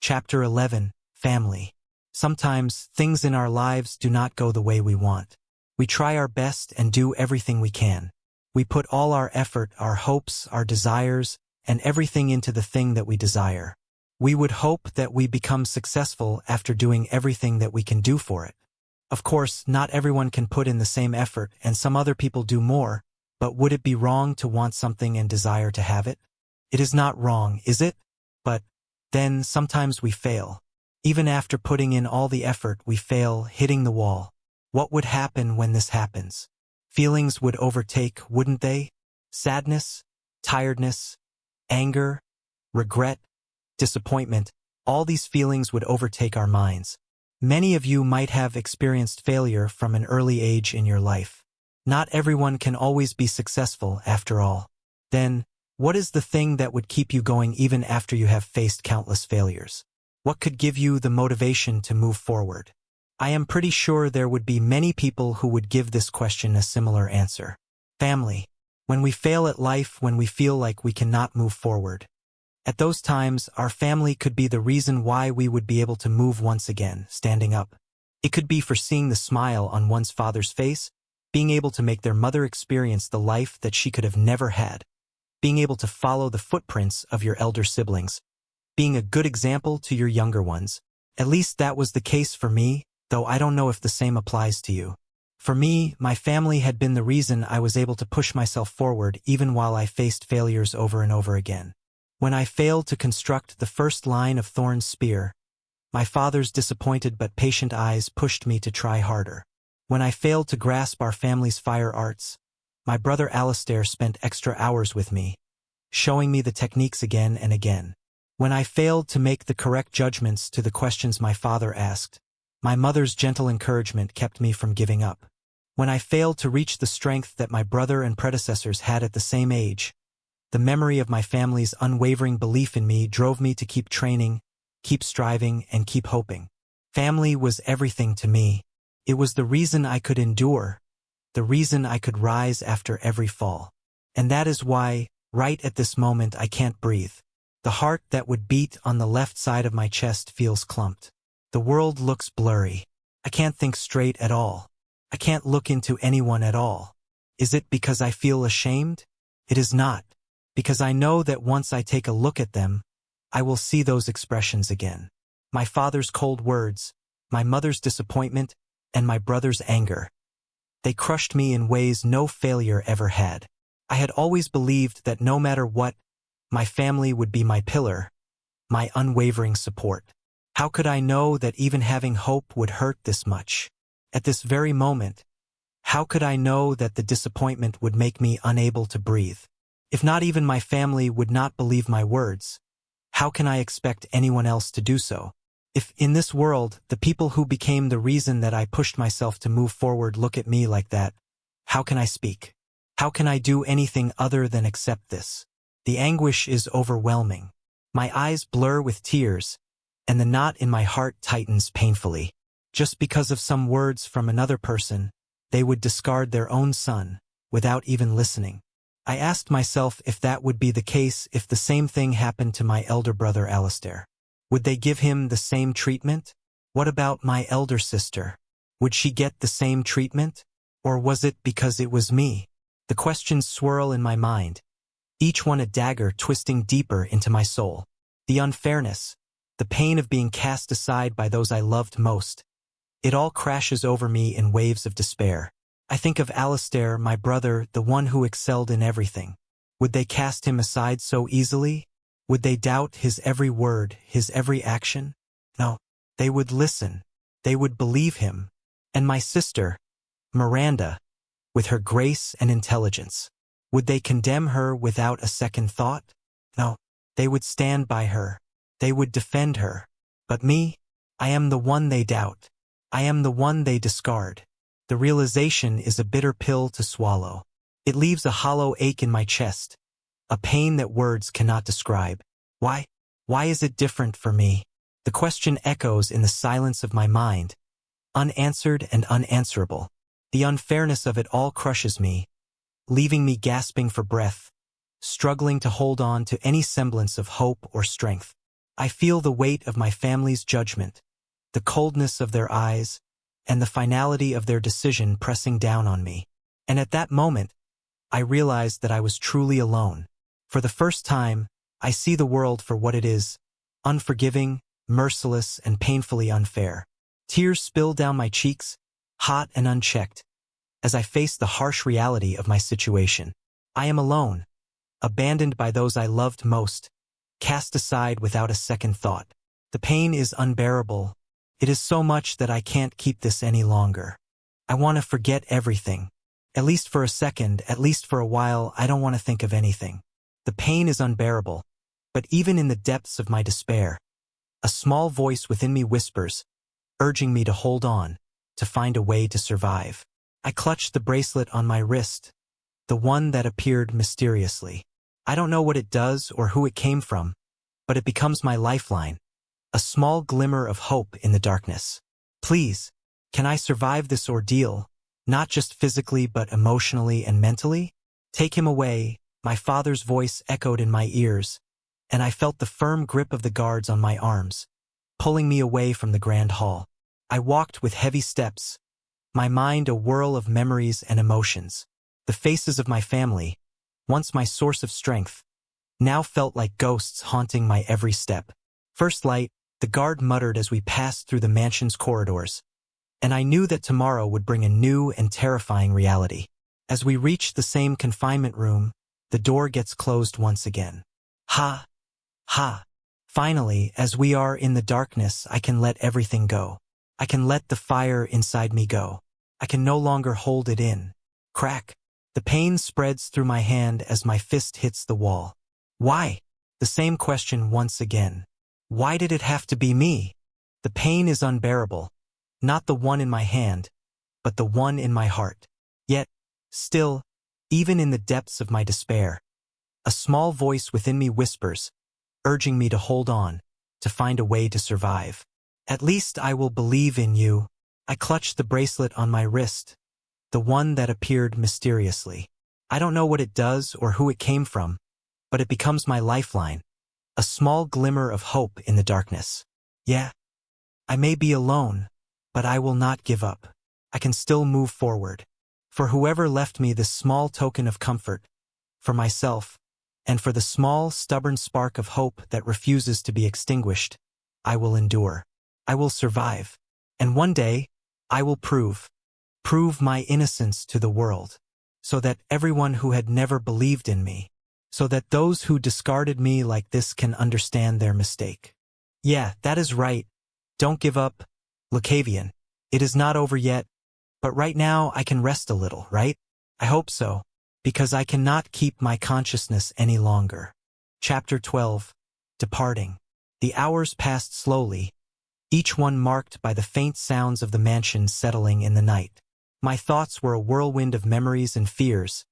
Chapter 11, Family. Sometimes, things in our lives do not go the way we want. We try our best and do everything we can. We put all our effort, our hopes, our desires, and everything into the thing that we desire. We would hope that we become successful after doing everything that we can do for it. Of course, not everyone can put in the same effort, and some other people do more, but would it be wrong to want something and desire to have it? It is not wrong, is it? But then sometimes we fail. Even after putting in all the effort, we fail, hitting the wall. What would happen when this happens? Feelings would overtake, wouldn't they? Sadness, tiredness, anger, regret, disappointment, all these feelings would overtake our minds. Many of you might have experienced failure from an early age in your life. Not everyone can always be successful, after all. Then, what is the thing that would keep you going even after you have faced countless failures? What could give you the motivation to move forward? I am pretty sure there would be many people who would give this question a similar answer. Family. When we fail at life, when we feel like we cannot move forward. At those times, our family could be the reason why we would be able to move once again, standing up. It could be for seeing the smile on one's father's face, being able to make their mother experience the life that she could have never had, being able to follow the footprints of your elder siblings, being a good example to your younger ones. At least that was the case for me, though I don't know if the same applies to you. For me, my family had been the reason I was able to push myself forward even while I faced failures over and over again. When I failed to construct the first line of Thorne's spear, my father's disappointed but patient eyes pushed me to try harder. When I failed to grasp our family's fire arts, my brother Alistair spent extra hours with me, showing me the techniques again and again. When I failed to make the correct judgments to the questions my father asked, my mother's gentle encouragement kept me from giving up. When I failed to reach the strength that my brother and predecessors had at the same age, the memory of my family's unwavering belief in me drove me to keep training, keep striving, and keep hoping. Family was everything to me. It was the reason I could endure, the reason I could rise after every fall. And that is why, right at this moment, I can't breathe. The heart that would beat on the left side of my chest feels clumped. The world looks blurry. I can't think straight at all. I can't look into anyone at all. Is it because I feel ashamed? It is not. Because I know that once I take a look at them, I will see those expressions again. My father's cold words, my mother's disappointment, and my brother's anger. They crushed me in ways no failure ever had. I had always believed that no matter what, my family would be my pillar, my unwavering support. How could I know that even having hope would hurt this much? At this very moment, how could I know that the disappointment would make me unable to breathe? If not even my family would not believe my words, how can I expect anyone else to do so? If in this world, the people who became the reason that I pushed myself to move forward look at me like that, how can I speak? How can I do anything other than accept this? The anguish is overwhelming. My eyes blur with tears, and the knot in my heart tightens painfully. Just because of some words from another person, they would discard their own son, without even listening. I asked myself if that would be the case if the same thing happened to my elder brother Alistair. Would they give him the same treatment? What about my elder sister? Would she get the same treatment? Or was it because it was me? The questions swirl in my mind, each one a dagger twisting deeper into my soul. The unfairness, the pain of being cast aside by those I loved most. It all crashes over me in waves of despair. I think of Alistair, my brother, the one who excelled in everything. Would they cast him aside so easily? Would they doubt his every word, his every action? No, they would listen. They would believe him. And my sister, Miranda, with her grace and intelligence, would they condemn her without a second thought? No, they would stand by her. They would defend her. But me, I am the one they doubt. I am the one they discard. The realization is a bitter pill to swallow. It leaves a hollow ache in my chest, a pain that words cannot describe. Why? Why is it different for me? The question echoes in the silence of my mind, unanswered and unanswerable. The unfairness of it all crushes me, leaving me gasping for breath, struggling to hold on to any semblance of hope or strength. I feel the weight of my family's judgment, the coldness of their eyes, and the finality of their decision pressing down on me. And at that moment, I realized that I was truly alone. For the first time, I see the world for what it is, unforgiving, merciless, and painfully unfair. Tears spill down my cheeks, hot and unchecked, as I face the harsh reality of my situation. I am alone, abandoned by those I loved most, cast aside without a second thought. The pain is unbearable. It is so much that I can't keep this any longer. I want to forget everything. At least for a second, at least for a while, I don't want to think of anything. The pain is unbearable, but even in the depths of my despair, a small voice within me whispers, urging me to hold on, to find a way to survive. I clutch the bracelet on my wrist, the one that appeared mysteriously. I don't know what it does or who it came from, but it becomes my lifeline, a small glimmer of hope in the darkness. Please, can I survive this ordeal, not just physically but emotionally and mentally? Take him away, my father's voice echoed in my ears, and I felt the firm grip of the guards on my arms, pulling me away from the grand hall. I walked with heavy steps, my mind a whirl of memories and emotions. The faces of my family, once my source of strength, now felt like ghosts haunting my every step. First light, the guard muttered as we passed through the mansion's corridors, and I knew that tomorrow would bring a new and terrifying reality. As we reached the same confinement room, the door gets closed once again. Ha! Ha! Finally, as we are in the darkness, I can let everything go. I can let the fire inside me go. I can no longer hold it in. Crack! The pain spreads through my hand as my fist hits the wall. Why? The same question once again. Why did it have to be me? The pain is unbearable. Not the one in my hand, but the one in my heart. Yet, still, even in the depths of my despair, a small voice within me whispers, urging me to hold on, to find a way to survive. At least I will believe in you. I clutched the bracelet on my wrist, the one that appeared mysteriously. I don't know what it does or who it came from, but it becomes my lifeline, a small glimmer of hope in the darkness. Yeah, I may be alone, but I will not give up. I can still move forward. For whoever left me this small token of comfort, for myself, and for the small, stubborn spark of hope that refuses to be extinguished, I will endure. I will survive. And one day, I will prove my innocence to the world, so that everyone who had never believed in me, so that those who discarded me like this can understand their mistake. Yeah, that is right. Don't give up, Lucavion. It is not over yet, but right now I can rest a little, right? I hope so, because I cannot keep my consciousness any longer. Chapter 12. Departing. The hours passed slowly, each one marked by the faint sounds of the mansion settling in the night. My thoughts were a whirlwind of memories and fears,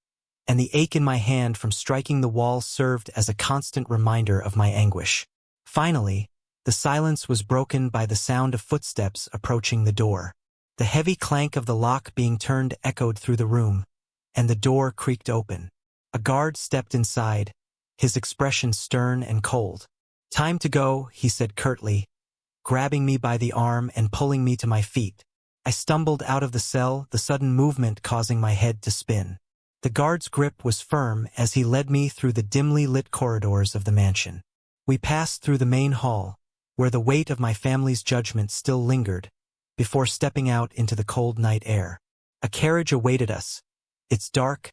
and the ache in my hand from striking the wall served as a constant reminder of my anguish. Finally, the silence was broken by the sound of footsteps approaching the door. The heavy clank of the lock being turned echoed through the room, and the door creaked open. A guard stepped inside, his expression stern and cold. "Time to go," he said curtly, grabbing me by the arm and pulling me to my feet. I stumbled out of the cell, the sudden movement causing my head to spin. The guard's grip was firm as he led me through the dimly lit corridors of the mansion. We passed through the main hall, where the weight of my family's judgment still lingered, before stepping out into the cold night air. A carriage awaited us, its dark,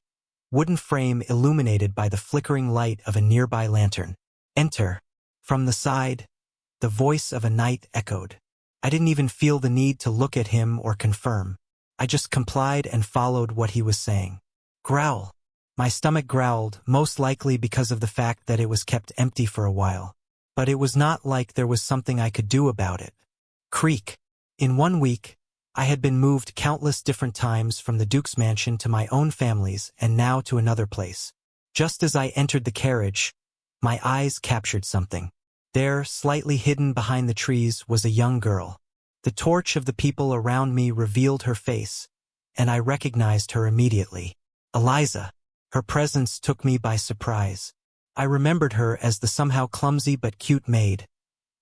wooden frame illuminated by the flickering light of a nearby lantern. "Enter." From the side, the voice of a knight echoed. I didn't even feel the need to look at him or confirm. I just complied and followed what he was saying. Growl. My stomach growled, most likely because of the fact that it was kept empty for a while. But it was not like there was something I could do about it. Creak. In 1 week, I had been moved countless different times from the Duke's mansion to my own family's and now to another place. Just as I entered the carriage, my eyes captured something. There, slightly hidden behind the trees, was a young girl. The torch of the people around me revealed her face, and I recognized her immediately. Eliza. Her presence took me by surprise. I remembered her as the somehow clumsy but cute maid,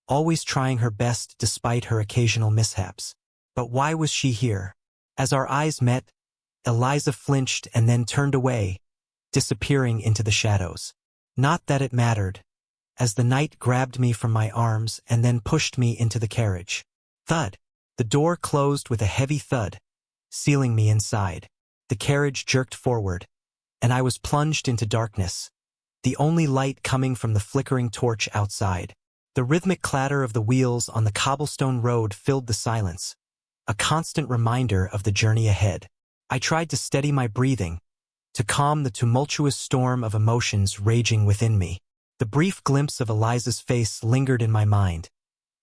always trying her best despite her occasional mishaps. But why was she here? As our eyes met, Eliza flinched and then turned away, disappearing into the shadows. Not that it mattered, as the knight grabbed me from my arms and then pushed me into the carriage. Thud! The door closed with a heavy thud, sealing me inside. The carriage jerked forward, and I was plunged into darkness, the only light coming from the flickering torch outside. The rhythmic clatter of the wheels on the cobblestone road filled the silence, a constant reminder of the journey ahead. I tried to steady my breathing, to calm the tumultuous storm of emotions raging within me. The brief glimpse of Eliza's face lingered in my mind,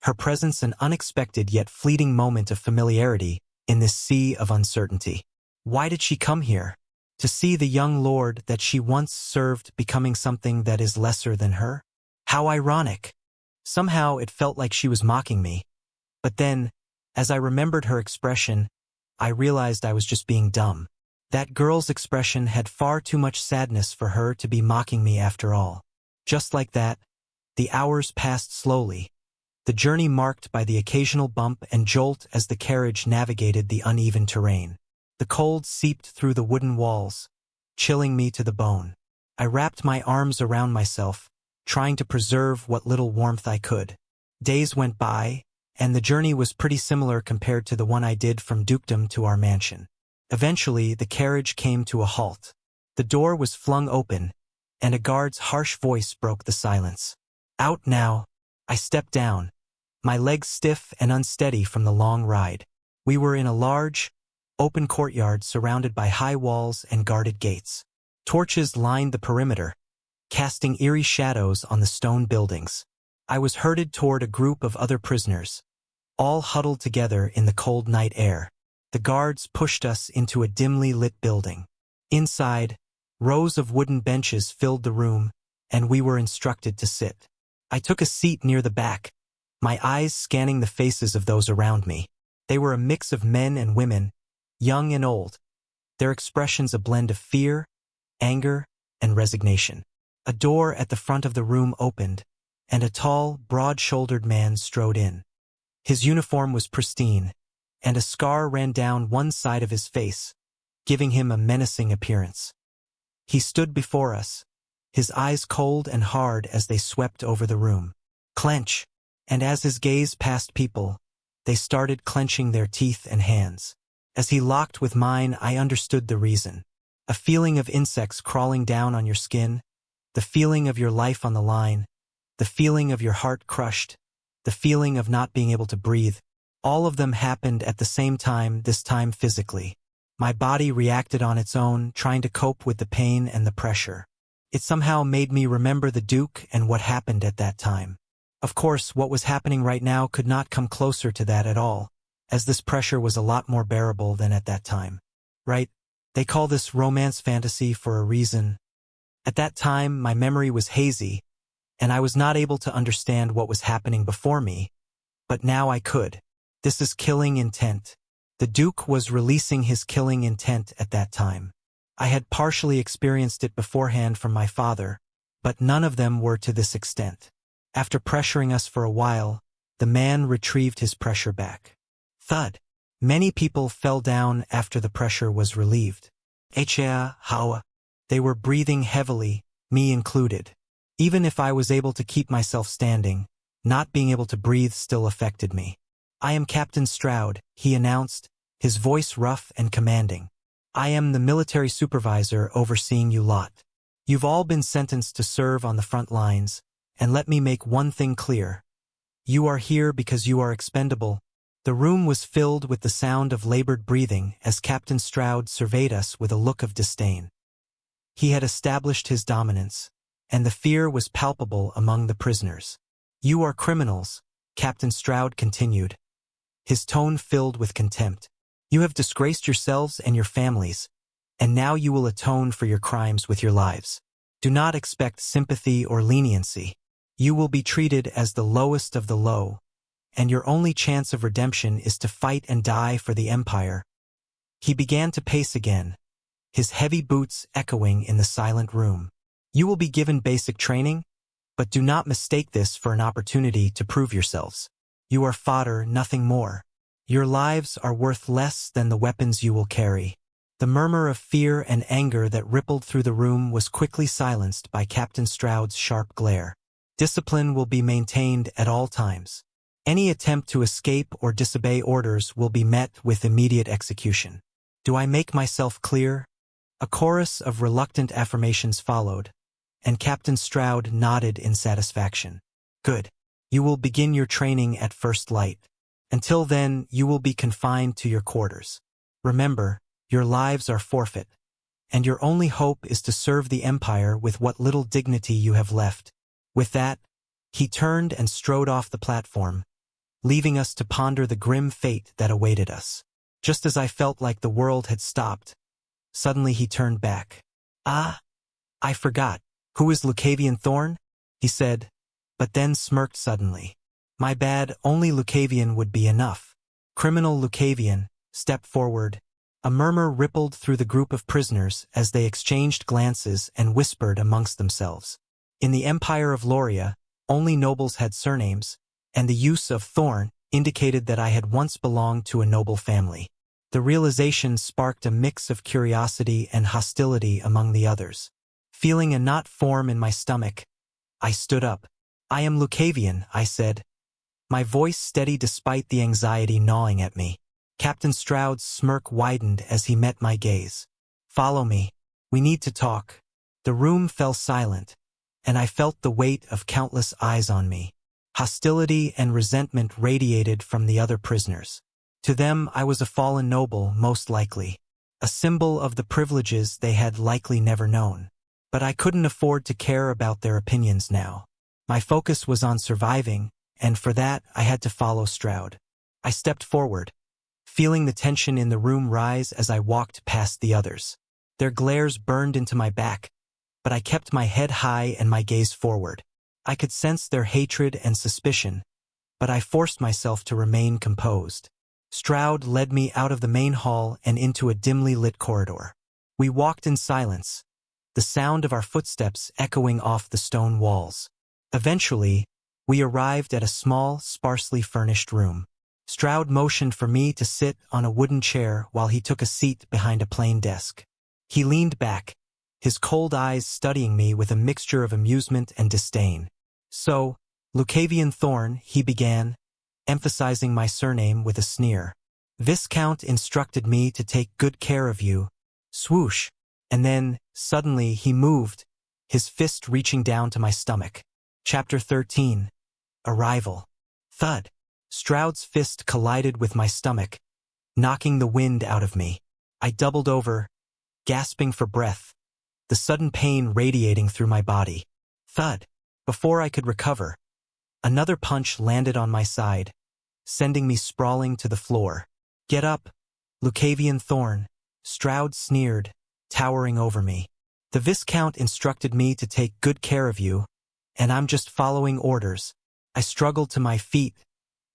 her presence an unexpected yet fleeting moment of familiarity in this sea of uncertainty. Why did she come here? To see the young lord that she once served becoming something that is lesser than her? How ironic! Somehow it felt like she was mocking me. But then, as I remembered her expression, I realized I was just being dumb. That girl's expression had far too much sadness for her to be mocking me after all. Just like that, the hours passed slowly, the journey marked by the occasional bump and jolt as the carriage navigated the uneven terrain. The cold seeped through the wooden walls, chilling me to the bone. I wrapped my arms around myself, trying to preserve what little warmth I could. Days went by, and the journey was pretty similar compared to the one I did from dukedom to our mansion. Eventually, the carriage came to a halt. The door was flung open, and a guard's harsh voice broke the silence. Out now. I stepped down, my legs stiff and unsteady from the long ride. We were in a large, open courtyard surrounded by high walls and guarded gates. Torches lined the perimeter, casting eerie shadows on the stone buildings. I was herded toward a group of other prisoners, all huddled together in the cold night air. The guards pushed us into a dimly lit building. Inside, rows of wooden benches filled the room, and we were instructed to sit. I took a seat near the back, my eyes scanning the faces of those around me. They were a mix of men and women, young and old, their expressions a blend of fear, anger, and resignation. A door at the front of the room opened, and a tall, broad-shouldered man strode in. His uniform was pristine, and a scar ran down one side of his face, giving him a menacing appearance. He stood before us, his eyes cold and hard as they swept over the room. Clench! And as his gaze passed people, they started clenching their teeth and hands. As he locked with mine, I understood the reason. A feeling of insects crawling down on your skin, the feeling of your life on the line, the feeling of your heart crushed, the feeling of not being able to breathe. All of them happened at the same time, this time physically. My body reacted on its own, trying to cope with the pain and the pressure. It somehow made me remember the Duke and what happened at that time. Of course, what was happening right now could not come closer to that at all, as this pressure was a lot more bearable than at that time. Right? They call this romance fantasy for a reason. At that time, my memory was hazy, and I was not able to understand what was happening before me, but now I could. This is killing intent. The Duke was releasing his killing intent at that time. I had partially experienced it beforehand from my father, but none of them were to this extent. After pressuring us for a while, the man retrieved his pressure back. Thud. Many people fell down after the pressure was relieved. How? They were breathing heavily, me included. Even if I was able to keep myself standing, not being able to breathe still affected me. I am Captain Stroud, he announced, his voice rough and commanding. I am the military supervisor overseeing you lot. You've all been sentenced to serve on the front lines, and let me make one thing clear. You are here because you are expendable. The room was filled with the sound of labored breathing as Captain Stroud surveyed us with a look of disdain. He had established his dominance, and the fear was palpable among the prisoners. You are criminals, Captain Stroud continued, his tone filled with contempt. You have disgraced yourselves and your families, and now you will atone for your crimes with your lives. Do not expect sympathy or leniency. You will be treated as the lowest of the low, and your only chance of redemption is to fight and die for the Empire. He began to pace again, his heavy boots echoing in the silent room. You will be given basic training, But do not mistake this for an opportunity to prove yourselves. You are fodder, nothing more. Your lives are worth less than the weapons you will carry. The murmur of fear and anger that rippled through the room was quickly silenced by Captain Stroud's sharp glare. Discipline will be maintained at all times. Any attempt to escape or disobey orders will be met with immediate execution. Do I make myself clear? A chorus of reluctant affirmations followed, and Captain Stroud nodded in satisfaction. Good. You will begin your training at first light. Until then, you will be confined to your quarters. Remember, your lives are forfeit, and your only hope is to serve the Empire with what little dignity you have left. With that, he turned and strode off the platform, leaving us to ponder the grim fate that awaited us. Just as I felt like the world had stopped, suddenly he turned back. "Ah, I forgot. Who is Lucavion Thorne?" he said, but then smirked suddenly. "My bad, only Lucavion would be enough." "Criminal Lucavion, step forward." A murmur rippled through the group of prisoners as they exchanged glances and whispered amongst themselves. In the Empire of Loria, only nobles had surnames, and the use of Thorne indicated that I had once belonged to a noble family. The realization sparked a mix of curiosity and hostility among the others. Feeling a knot form in my stomach, I stood up. "I am Lucavion," I said, my voice steady despite the anxiety gnawing at me. Captain Stroud's smirk widened as he met my gaze. "Follow me. We need to talk." The room fell silent, and I felt the weight of countless eyes on me. Hostility and resentment radiated from the other prisoners. To them, I was a fallen noble, most likely, a symbol of the privileges they had likely never known. But I couldn't afford to care about their opinions now. My focus was on surviving, and for that, I had to follow Stroud. I stepped forward, feeling the tension in the room rise as I walked past the others. Their glares burned into my back, but I kept my head high and my gaze forward. I could sense their hatred and suspicion, but I forced myself to remain composed. Stroud led me out of the main hall and into a dimly lit corridor. We walked in silence, the sound of our footsteps echoing off the stone walls. Eventually, we arrived at a small, sparsely furnished room. Stroud motioned for me to sit on a wooden chair while he took a seat behind a plain desk. He leaned back, his cold eyes studying me with a mixture of amusement and disdain. "So, Lucavion Thorne," he began, emphasizing my surname with a sneer. "Viscount instructed me to take good care of you." Swoosh, and then, suddenly, he moved, his fist reaching down to my stomach. Chapter 13. Arrival. Thud. Stroud's fist collided with my stomach, knocking the wind out of me. I doubled over, gasping for breath, the sudden pain radiating through my body. Thud. Before I could recover, another punch landed on my side, sending me sprawling to the floor. "Get up, Lucavion Thorne," Stroud sneered, towering over me. "The Viscount instructed me to take good care of you, and I'm just following orders." I struggled to my feet,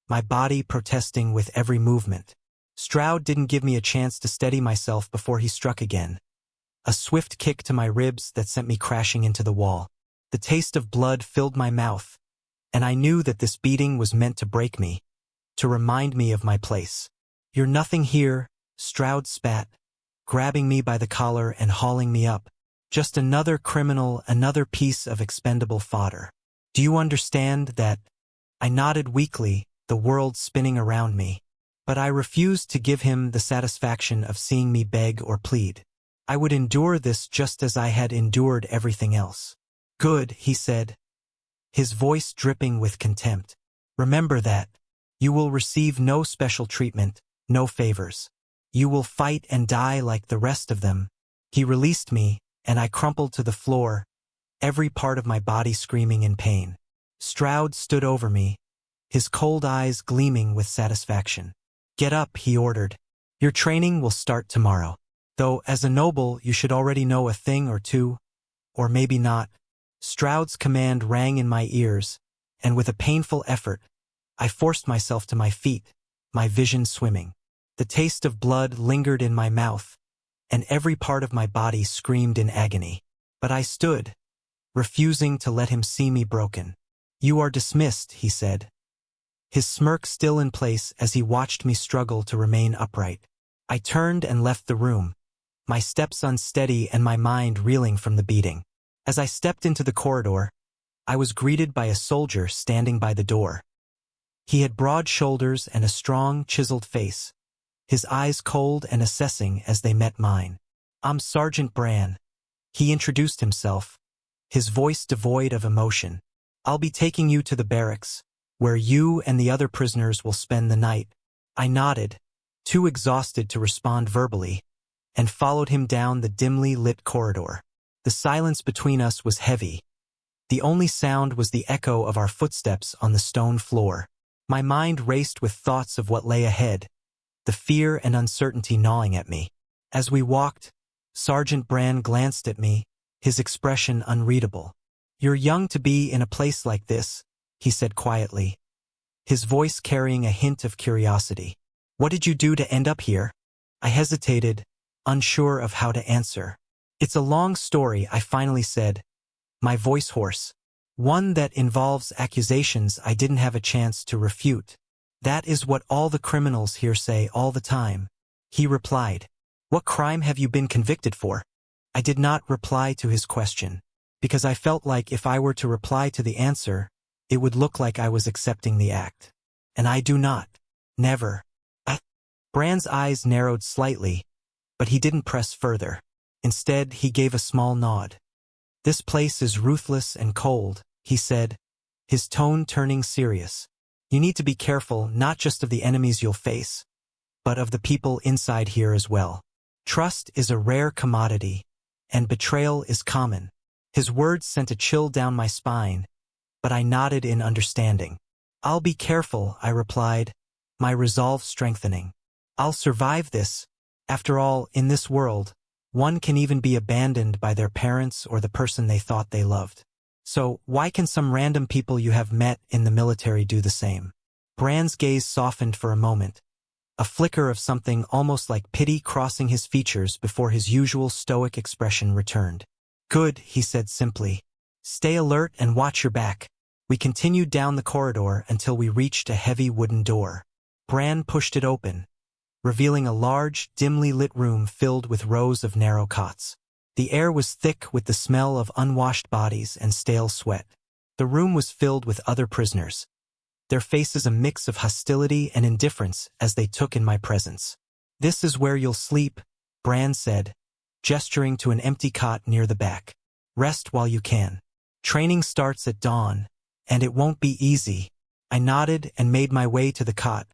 my body protesting with every movement. Stroud didn't give me a chance to steady myself before he struck again. A swift kick to my ribs that sent me crashing into the wall. The taste of blood filled my mouth, and I knew that this beating was meant to break me, to remind me of my place. "You're nothing here," Stroud spat, grabbing me by the collar and hauling me up. "Just another criminal, another piece of expendable fodder. Do you understand that?" I nodded weakly, the world spinning around me. But I refused to give him the satisfaction of seeing me beg or plead. I would endure this just as I had endured everything else. "Good," he said, his voice dripping with contempt. "Remember that. You will receive no special treatment, no favors. You will fight and die like the rest of them." He released me, and I crumpled to the floor, every part of my body screaming in pain. Stroud stood over me, his cold eyes gleaming with satisfaction. "Get up," he ordered. "Your training will start tomorrow. Though, as a noble, you should already know a thing or two, or maybe not." Stroud's command rang in my ears, and with a painful effort, I forced myself to my feet, my vision swimming. The taste of blood lingered in my mouth, and every part of my body screamed in agony. But I stood, refusing to let him see me broken. "You are dismissed," he said, his smirk still in place as he watched me struggle to remain upright. I turned and left the room, my steps unsteady and my mind reeling from the beating. As I stepped into the corridor, I was greeted by a soldier standing by the door. He had broad shoulders and a strong, chiseled face, his eyes cold and assessing as they met mine. "I'm Sergeant Bran," he introduced himself, his voice devoid of emotion. "I'll be taking you to the barracks, where you and the other prisoners will spend the night." I nodded, too exhausted to respond verbally, and followed him down the dimly lit corridor. The silence between us was heavy. The only sound was the echo of our footsteps on the stone floor. My mind raced with thoughts of what lay ahead, the fear and uncertainty gnawing at me. As we walked, Sergeant Bran glanced at me, his expression unreadable. "You're young to be in a place like this," he said quietly, his voice carrying a hint of curiosity. "What did you do to end up here?" I hesitated, unsure of how to answer. "It's a long story," I finally said, my voice hoarse. "One that involves accusations I didn't have a chance to refute." "That is what all the criminals here say all the time," he replied. "What crime have you been convicted for?" I did not reply to his question, because I felt like if I were to reply to the answer, it would look like I was accepting the act. And I do not. Never. Bran's eyes narrowed slightly, but he didn't press further. Instead, he gave a small nod. "This place is ruthless and cold," he said, his tone turning serious. "You need to be careful not just of the enemies you'll face, but of the people inside here as well. Trust is a rare commodity, and betrayal is common." His words sent a chill down my spine, but I nodded in understanding. "I'll be careful," I replied, my resolve strengthening. "I'll survive this. After all, in this world, one can even be abandoned by their parents or the person they thought they loved. So, why can some random people you have met in the military do the same?" Bran's gaze softened for a moment, a flicker of something almost like pity crossing his features before his usual stoic expression returned. "Good," he said simply. "Stay alert and watch your back." We continued down the corridor until we reached a heavy wooden door. Bran pushed it open, revealing a large, dimly lit room filled with rows of narrow cots. The air was thick with the smell of unwashed bodies and stale sweat. The room was filled with other prisoners, their faces a mix of hostility and indifference as they took in my presence. "This is where you'll sleep," Bran said, gesturing to an empty cot near the back. "Rest while you can. Training starts at dawn, and it won't be easy." I nodded and made my way to the cot,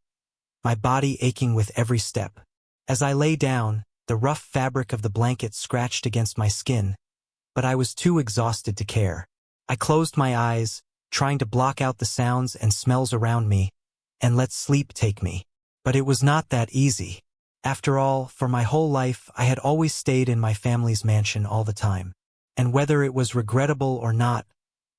my body aching with every step. As I lay down, the rough fabric of the blanket scratched against my skin, but I was too exhausted to care. I closed my eyes, trying to block out the sounds and smells around me, and let sleep take me. But it was not that easy. After all, for my whole life, I had always stayed in my family's mansion all the time. And whether it was regrettable or not,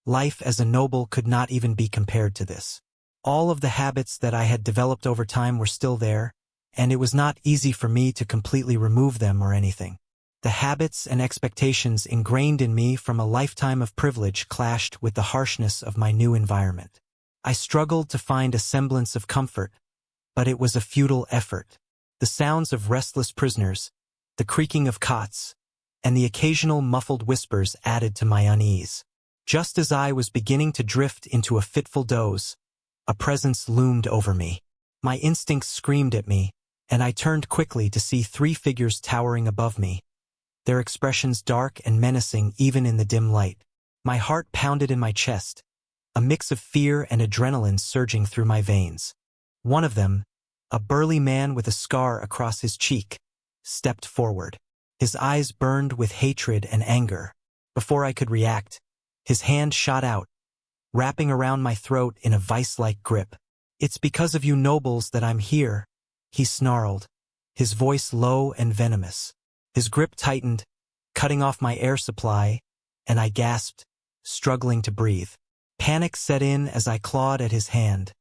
life as a noble could not even be compared to this. All of the habits that I had developed over time were still there, and it was not easy for me to completely remove them or anything. The habits and expectations ingrained in me from a lifetime of privilege clashed with the harshness of my new environment. I struggled to find a semblance of comfort, but it was a futile effort. The sounds of restless prisoners, the creaking of cots, and the occasional muffled whispers added to my unease. Just as I was beginning to drift into a fitful doze, a presence loomed over me. My instincts screamed at me, and I turned quickly to see 3 figures towering above me, their expressions dark and menacing even in the dim light. My heart pounded in my chest, a mix of fear and adrenaline surging through my veins. One of them, a burly man with a scar across his cheek, stepped forward. His eyes burned with hatred and anger. Before I could react, his hand shot out, wrapping around my throat in a vice-like grip. "It's because of you nobles that I'm here," he snarled, his voice low and venomous. His grip tightened, cutting off my air supply, and I gasped, struggling to breathe. Panic set in as I clawed at his hand,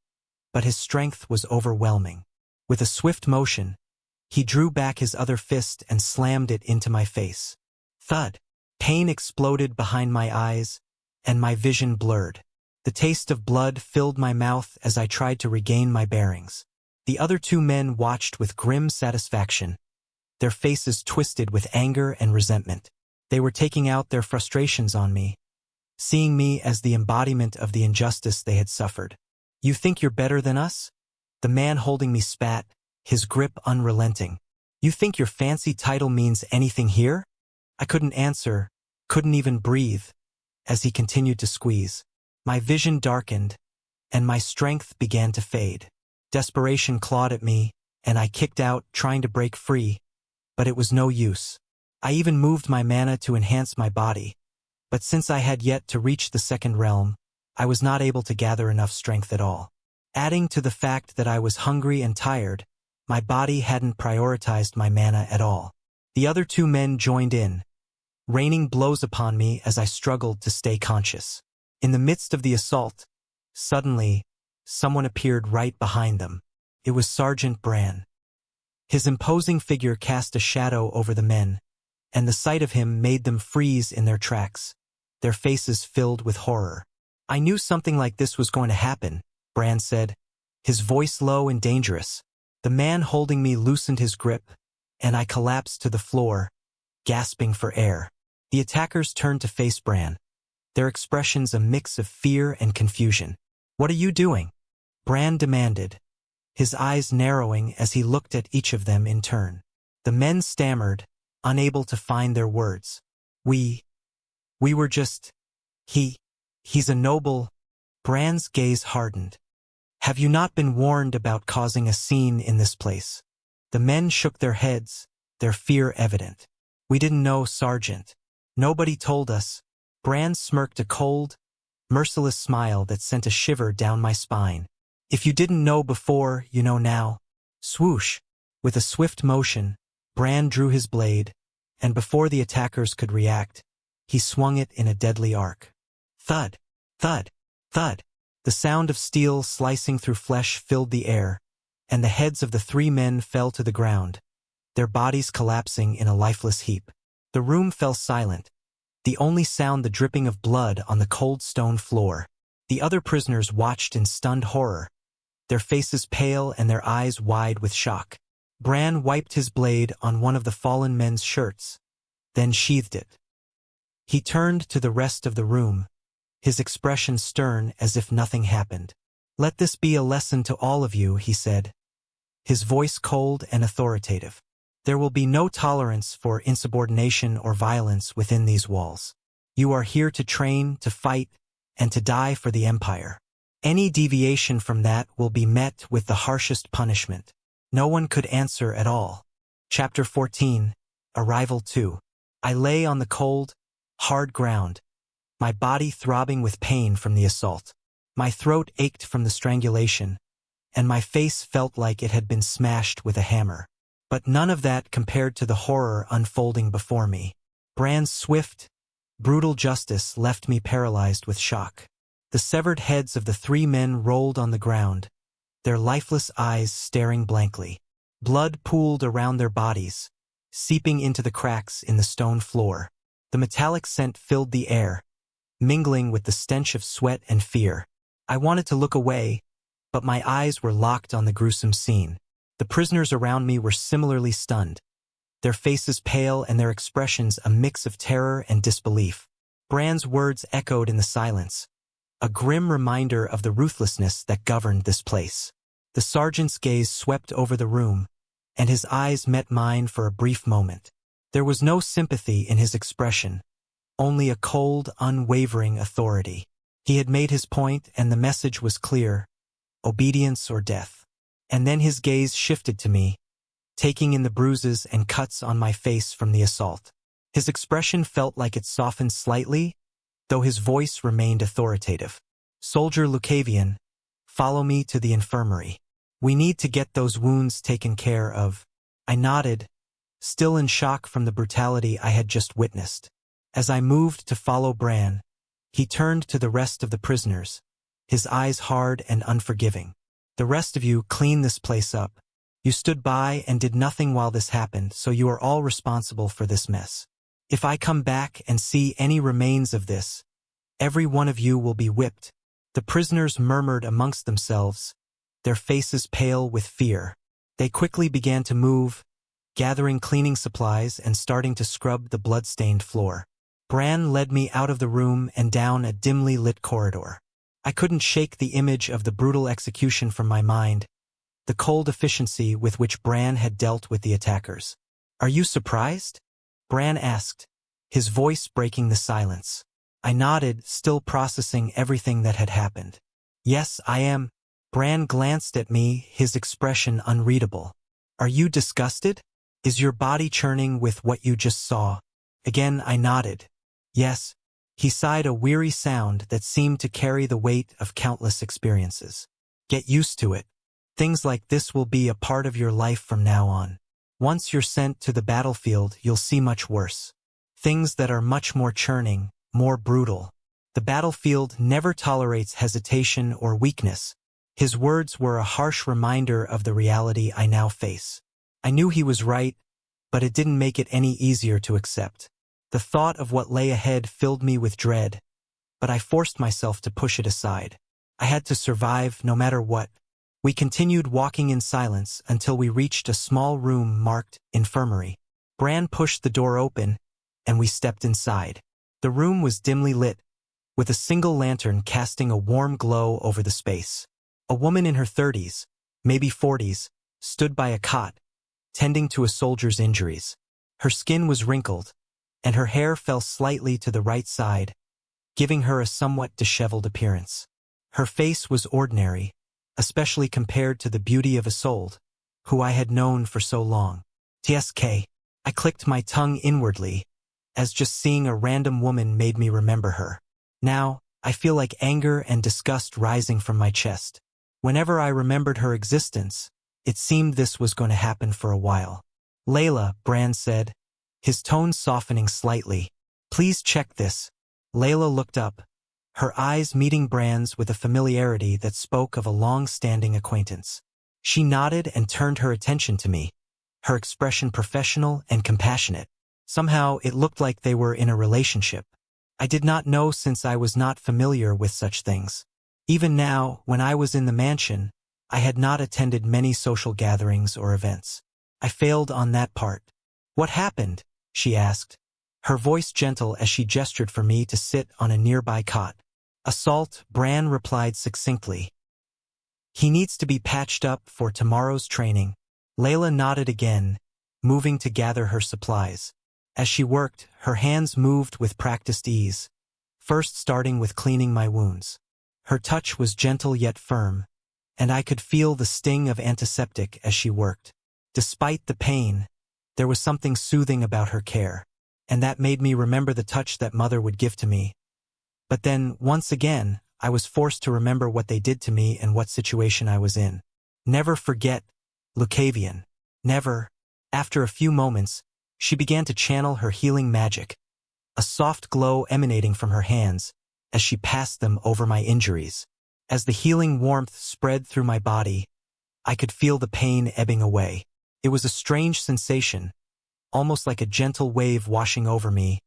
but his strength was overwhelming. With a swift motion, he drew back his other fist and slammed it into my face. Thud! Pain exploded behind my eyes, and my vision blurred. The taste of blood filled my mouth as I tried to regain my bearings. The other two men watched with grim satisfaction, their faces twisted with anger and resentment. They were taking out their frustrations on me, seeing me as the embodiment of the injustice they had suffered. "You think you're better than us?" The man holding me spat, his grip unrelenting. "You think your fancy title means anything here?" I couldn't answer, couldn't even breathe, as he continued to squeeze. My vision darkened, and my strength began to fade. Desperation clawed at me, and I kicked out, trying to break free, but it was no use. I even moved my mana to enhance my body, but since I had yet to reach the second realm, I was not able to gather enough strength at all. Adding to the fact that I was hungry and tired, my body hadn't prioritized my mana at all. The other two men joined in, raining blows upon me as I struggled to stay conscious. In the midst of the assault, suddenly, someone appeared right behind them. It was Sergeant Bran. His imposing figure cast a shadow over the men, and the sight of him made them freeze in their tracks, their faces filled with horror. "I knew something like this was going to happen," Bran said, his voice low and dangerous. The man holding me loosened his grip, and I collapsed to the floor, gasping for air. The attackers turned to face Bran, their expressions a mix of fear and confusion. "What are you doing?" Bran demanded, his eyes narrowing as he looked at each of them in turn. The men stammered, unable to find their words. We were just... He's a noble." Bran's gaze hardened. "Have you not been warned about causing a scene in this place?" The men shook their heads, their fear evident. "We didn't know, Sergeant. Nobody told us." Bran smirked a cold, merciless smile that sent a shiver down my spine. "If you didn't know before, you know now." Swoosh! With a swift motion, Bran drew his blade, and before the attackers could react, he swung it in a deadly arc. Thud! Thud! Thud! The sound of steel slicing through flesh filled the air, and the heads of the three men fell to the ground, their bodies collapsing in a lifeless heap. The room fell silent, the only sound the dripping of blood on the cold stone floor. The other prisoners watched in stunned horror, their faces pale and their eyes wide with shock. Bran wiped his blade on one of the fallen men's shirts, then sheathed it. He turned to the rest of the room, his expression stern as if nothing happened. "Let this be a lesson to all of you," he said, his voice cold and authoritative. "There will be no tolerance for insubordination or violence within these walls. You are here to train, to fight, and to die for the Empire. Any deviation from that will be met with the harshest punishment." No one could answer at all. Chapter 14, Arrival 2. I lay on the cold, hard ground, my body throbbing with pain from the assault. My throat ached from the strangulation, and my face felt like it had been smashed with a hammer. But none of that compared to the horror unfolding before me. Bran's swift, brutal justice left me paralyzed with shock. The severed heads of the three men rolled on the ground, their lifeless eyes staring blankly. Blood pooled around their bodies, seeping into the cracks in the stone floor. The metallic scent filled the air, mingling with the stench of sweat and fear. I wanted to look away, but my eyes were locked on the gruesome scene. The prisoners around me were similarly stunned, their faces pale and their expressions a mix of terror and disbelief. Bran's words echoed in the silence, a grim reminder of the ruthlessness that governed this place. The sergeant's gaze swept over the room, and his eyes met mine for a brief moment. There was no sympathy in his expression, only a cold, unwavering authority. He had made his point, and the message was clear: obedience or death. And then his gaze shifted to me, taking in the bruises and cuts on my face from the assault. His expression felt like it softened slightly, though his voice remained authoritative. "Soldier Lucavion, follow me to the infirmary. We need to get those wounds taken care of." I nodded, still in shock from the brutality I had just witnessed. As I moved to follow Bran, he turned to the rest of the prisoners, his eyes hard and unforgiving. "The rest of you clean this place up. You stood by and did nothing while this happened, so you are all responsible for this mess. If I come back and see any remains of this, Every one of you will be whipped." The prisoners murmured amongst themselves, their faces pale with fear. They quickly began to move, gathering cleaning supplies and starting to scrub the blood-stained floor. Bran led me out of the room and down a dimly lit corridor. I couldn't shake the image of the brutal execution from my mind, the cold efficiency with which Bran had dealt with the attackers. "Are you surprised?" Bran asked, his voice breaking the silence. I nodded, still processing everything that had happened. "Yes, I am." Bran glanced at me, his expression unreadable. "Are you disgusted? Is your body churning with what you just saw?" Again I nodded. "Yes." He sighed a weary sound that seemed to carry the weight of countless experiences. "Get used to it. Things like this will be a part of your life from now on. Once you're sent to the battlefield, you'll see much worse. Things that are much more churning, more brutal. The battlefield never tolerates hesitation or weakness." His words were a harsh reminder of the reality I now face. I knew he was right, but it didn't make it any easier to accept. The thought of what lay ahead filled me with dread, but I forced myself to push it aside. I had to survive no matter what. We continued walking in silence until we reached a small room marked Infirmary. Bran pushed the door open, and we stepped inside. The room was dimly lit, with a single lantern casting a warm glow over the space. A woman in her 30s, maybe 40s, stood by a cot, tending to a soldier's injuries. Her skin was wrinkled, and her hair fell slightly to the right side, giving her a somewhat disheveled appearance. Her face was ordinary, especially compared to the beauty of Isolde, who I had known for so long. "TSK." I clicked my tongue inwardly, as just seeing a random woman made me remember her. Now, I feel like anger and disgust rising from my chest. Whenever I remembered her existence, it seemed this was going to happen for a while. "Layla," Bran said, his tone softening slightly. "Please check this." Layla looked up, her eyes meeting Bran's with a familiarity that spoke of a long-standing acquaintance. She nodded and turned her attention to me, her expression professional and compassionate. Somehow it looked like they were in a relationship. I did not know, since I was not familiar with such things. Even now, when I was in the mansion, I had not attended many social gatherings or events. I failed on that part. "What happened?" she asked, her voice gentle as she gestured for me to sit on a nearby cot. "Assault," Bran replied succinctly. "He needs to be patched up for tomorrow's training." Layla nodded again, moving to gather her supplies. As she worked, her hands moved with practiced ease, first starting with cleaning my wounds. Her touch was gentle yet firm, and I could feel the sting of antiseptic as she worked. Despite the pain, there was something soothing about her care, and that made me remember the touch that Mother would give to me. But then, once again, I was forced to remember what they did to me and what situation I was in. "Never forget, Lucavion. Never." After a few moments, she began to channel her healing magic, a soft glow emanating from her hands as she passed them over my injuries. As the healing warmth spread through my body, I could feel the pain ebbing away. It was a strange sensation, almost like a gentle wave washing over me,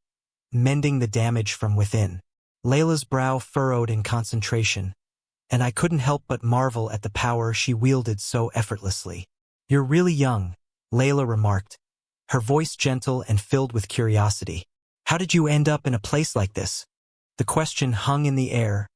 mending the damage from within. Layla's brow furrowed in concentration, and I couldn't help but marvel at the power she wielded so effortlessly. "You're really young," Layla remarked, her voice gentle and filled with curiosity. "How did you end up in a place like this?" The question hung in the air,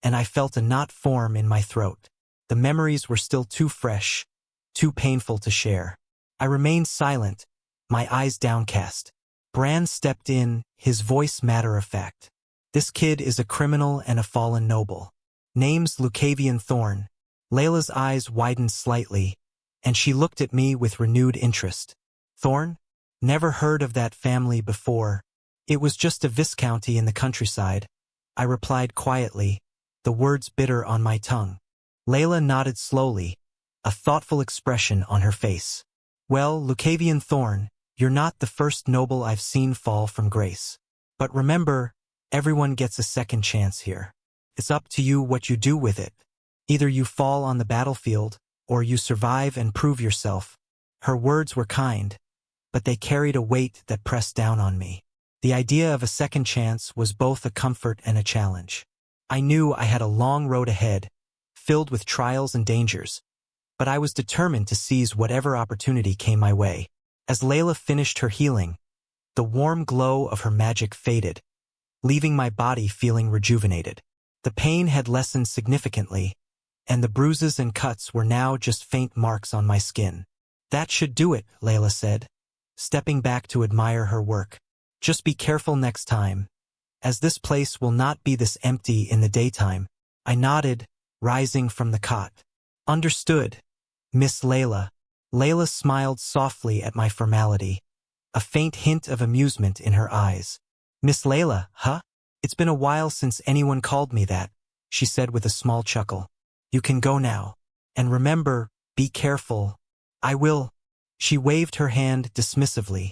and I felt a knot form in my throat. The memories were still too fresh, too painful to share. I remained silent, my eyes downcast. Bran stepped in, his voice matter-of-fact. "This kid is a criminal and a fallen noble. Name's Lucavion Thorne." Layla's eyes widened slightly, and she looked at me with renewed interest. "Thorne? Never heard of that family before. It was just a viscounty in the countryside," I replied quietly, the words bitter on my tongue. Layla nodded slowly, a thoughtful expression on her face. "Well, Lucavion Thorne, you're not the first noble I've seen fall from grace. But remember, everyone gets a second chance here. It's up to you what you do with it. Either you fall on the battlefield, or you survive and prove yourself." Her words were kind, but they carried a weight that pressed down on me. The idea of a second chance was both a comfort and a challenge. I knew I had a long road ahead, filled with trials and dangers, but I was determined to seize whatever opportunity came my way. As Layla finished her healing, the warm glow of her magic faded, leaving my body feeling rejuvenated. The pain had lessened significantly, and the bruises and cuts were now just faint marks on my skin. "That should do it," Layla said, stepping back to admire her work. "Just be careful next time, as this place will not be this empty in the daytime." I nodded, rising from the cot. "Understood, Miss Layla." Layla smiled softly at my formality, a faint hint of amusement in her eyes. "Miss Layla, huh? It's been a while since anyone called me that," she said with a small chuckle. "You can go now. And remember, be careful." "I will." She waved her hand dismissively,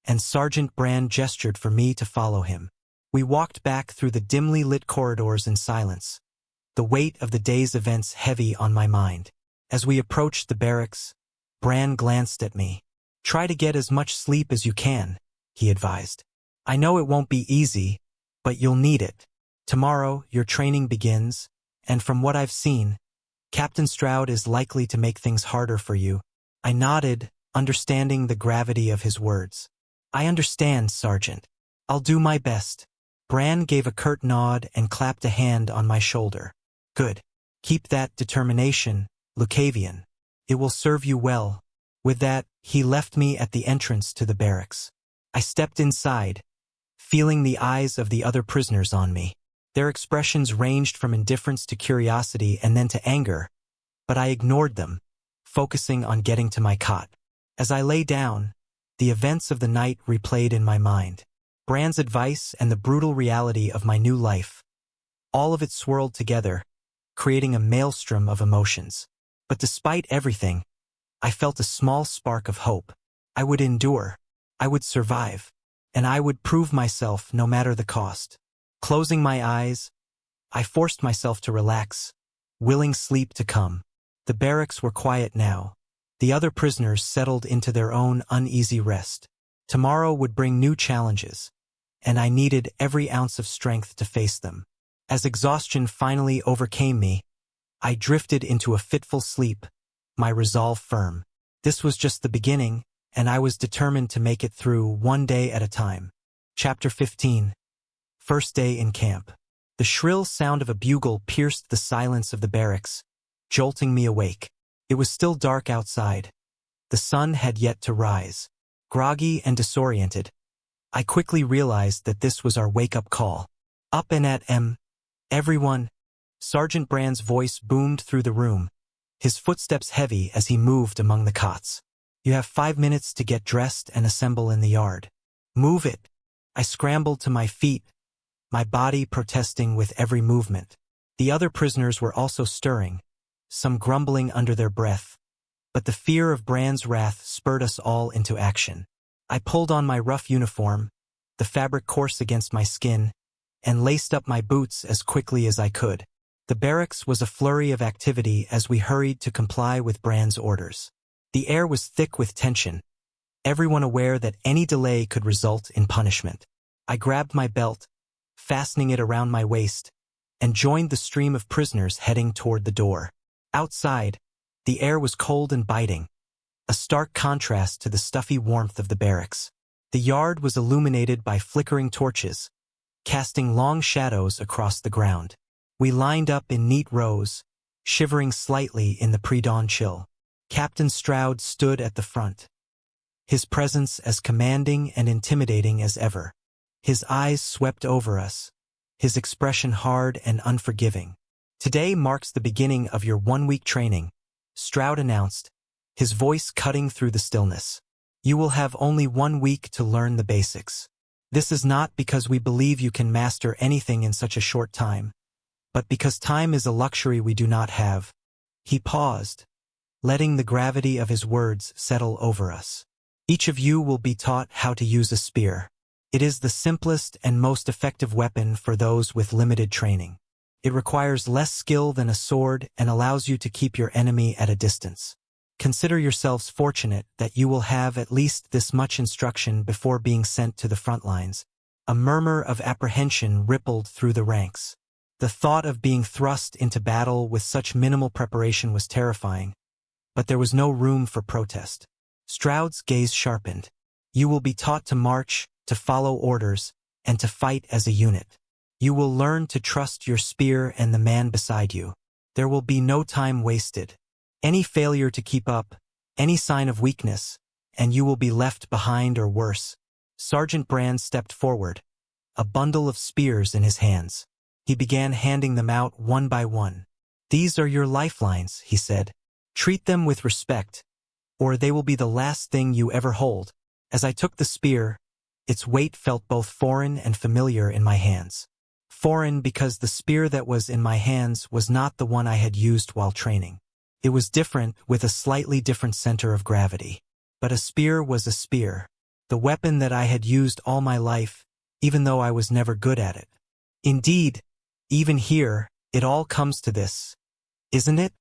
and Sergeant Brand gestured for me to follow him. We walked back through the dimly lit corridors in silence, the weight of the day's events heavy on my mind. As we approached the barracks, Brand glanced at me. "Try to get as much sleep as you can," he advised. "I know it won't be easy, but you'll need it. Tomorrow, your training begins, and from what I've seen, Captain Stroud is likely to make things harder for you." I nodded, understanding the gravity of his words. "I understand, Sergeant. I'll do my best." Brand gave a curt nod and clapped a hand on my shoulder. "Good. Keep that determination, Lucavion. It will serve you well." With that, he left me at the entrance to the barracks. I stepped inside, feeling the eyes of the other prisoners on me. Their expressions ranged from indifference to curiosity and then to anger, but I ignored them, focusing on getting to my cot. As I lay down, the events of the night replayed in my mind. Brand's advice and the brutal reality of my new life. All of it swirled together, creating a maelstrom of emotions. But despite everything, I felt a small spark of hope. I would endure, I would survive, and I would prove myself no matter the cost. Closing my eyes, I forced myself to relax, willing sleep to come. The barracks were quiet now. The other prisoners settled into their own uneasy rest. Tomorrow would bring new challenges, and I needed every ounce of strength to face them. As exhaustion finally overcame me, I drifted into a fitful sleep, my resolve firm. This was just the beginning, and I was determined to make it through one day at a time. Chapter 15. First day in camp. The shrill sound of a bugle pierced the silence of the barracks, jolting me awake. It was still dark outside. The sun had yet to rise. Groggy and disoriented, I quickly realized that this was our wake-up call. "Up and at 'em, everyone." Sergeant Brand's voice boomed through the room, his footsteps heavy as he moved among the cots. "You have 5 minutes to get dressed and assemble in the yard." "Move it." I scrambled to my feet, my body protesting with every movement. The other prisoners were also stirring, some grumbling under their breath, but the fear of Brand's wrath spurred us all into action. I pulled on my rough uniform, the fabric coarse against my skin, and laced up my boots as quickly as I could. The barracks was a flurry of activity as we hurried to comply with Brand's orders. The air was thick with tension, everyone aware that any delay could result in punishment. I grabbed my belt, fastening it around my waist, and joined the stream of prisoners heading toward the door. Outside, the air was cold and biting, a stark contrast to the stuffy warmth of the barracks. The yard was illuminated by flickering torches, casting long shadows across the ground. We lined up in neat rows, shivering slightly in the pre-dawn chill. Captain Stroud stood at the front, his presence as commanding and intimidating as ever. His eyes swept over us, his expression hard and unforgiving. "Today marks the beginning of your 1-week training," Stroud announced, his voice cutting through the stillness. "You will have only 1 week to learn the basics. This is not because we believe you can master anything in such a short time, but because time is a luxury we do not have." He paused, letting the gravity of his words settle over us. "Each of you will be taught how to use a spear. It is the simplest and most effective weapon for those with limited training. It requires less skill than a sword and allows you to keep your enemy at a distance. Consider yourselves fortunate that you will have at least this much instruction before being sent to the front lines." A murmur of apprehension rippled through the ranks. The thought of being thrust into battle with such minimal preparation was terrifying, but there was no room for protest. Stroud's gaze sharpened. You will be taught to march, to follow orders, and to fight as a unit. You will learn to trust your spear and the man beside you. There will be no time wasted. Any failure to keep up, any sign of weakness, and you will be left behind or worse. Sergeant Brand stepped forward, a bundle of spears in his hands. He began handing them out one by one. These are your lifelines, he said. Treat them with respect, or they will be the last thing you ever hold. As I took the spear, its weight felt both foreign and familiar in my hands. Foreign because the spear that was in my hands was not the one I had used while training. It was different, with a slightly different center of gravity. But a spear was a spear. The weapon that I had used all my life, even though I was never good at it. Indeed, even here, it all comes to this, isn't it?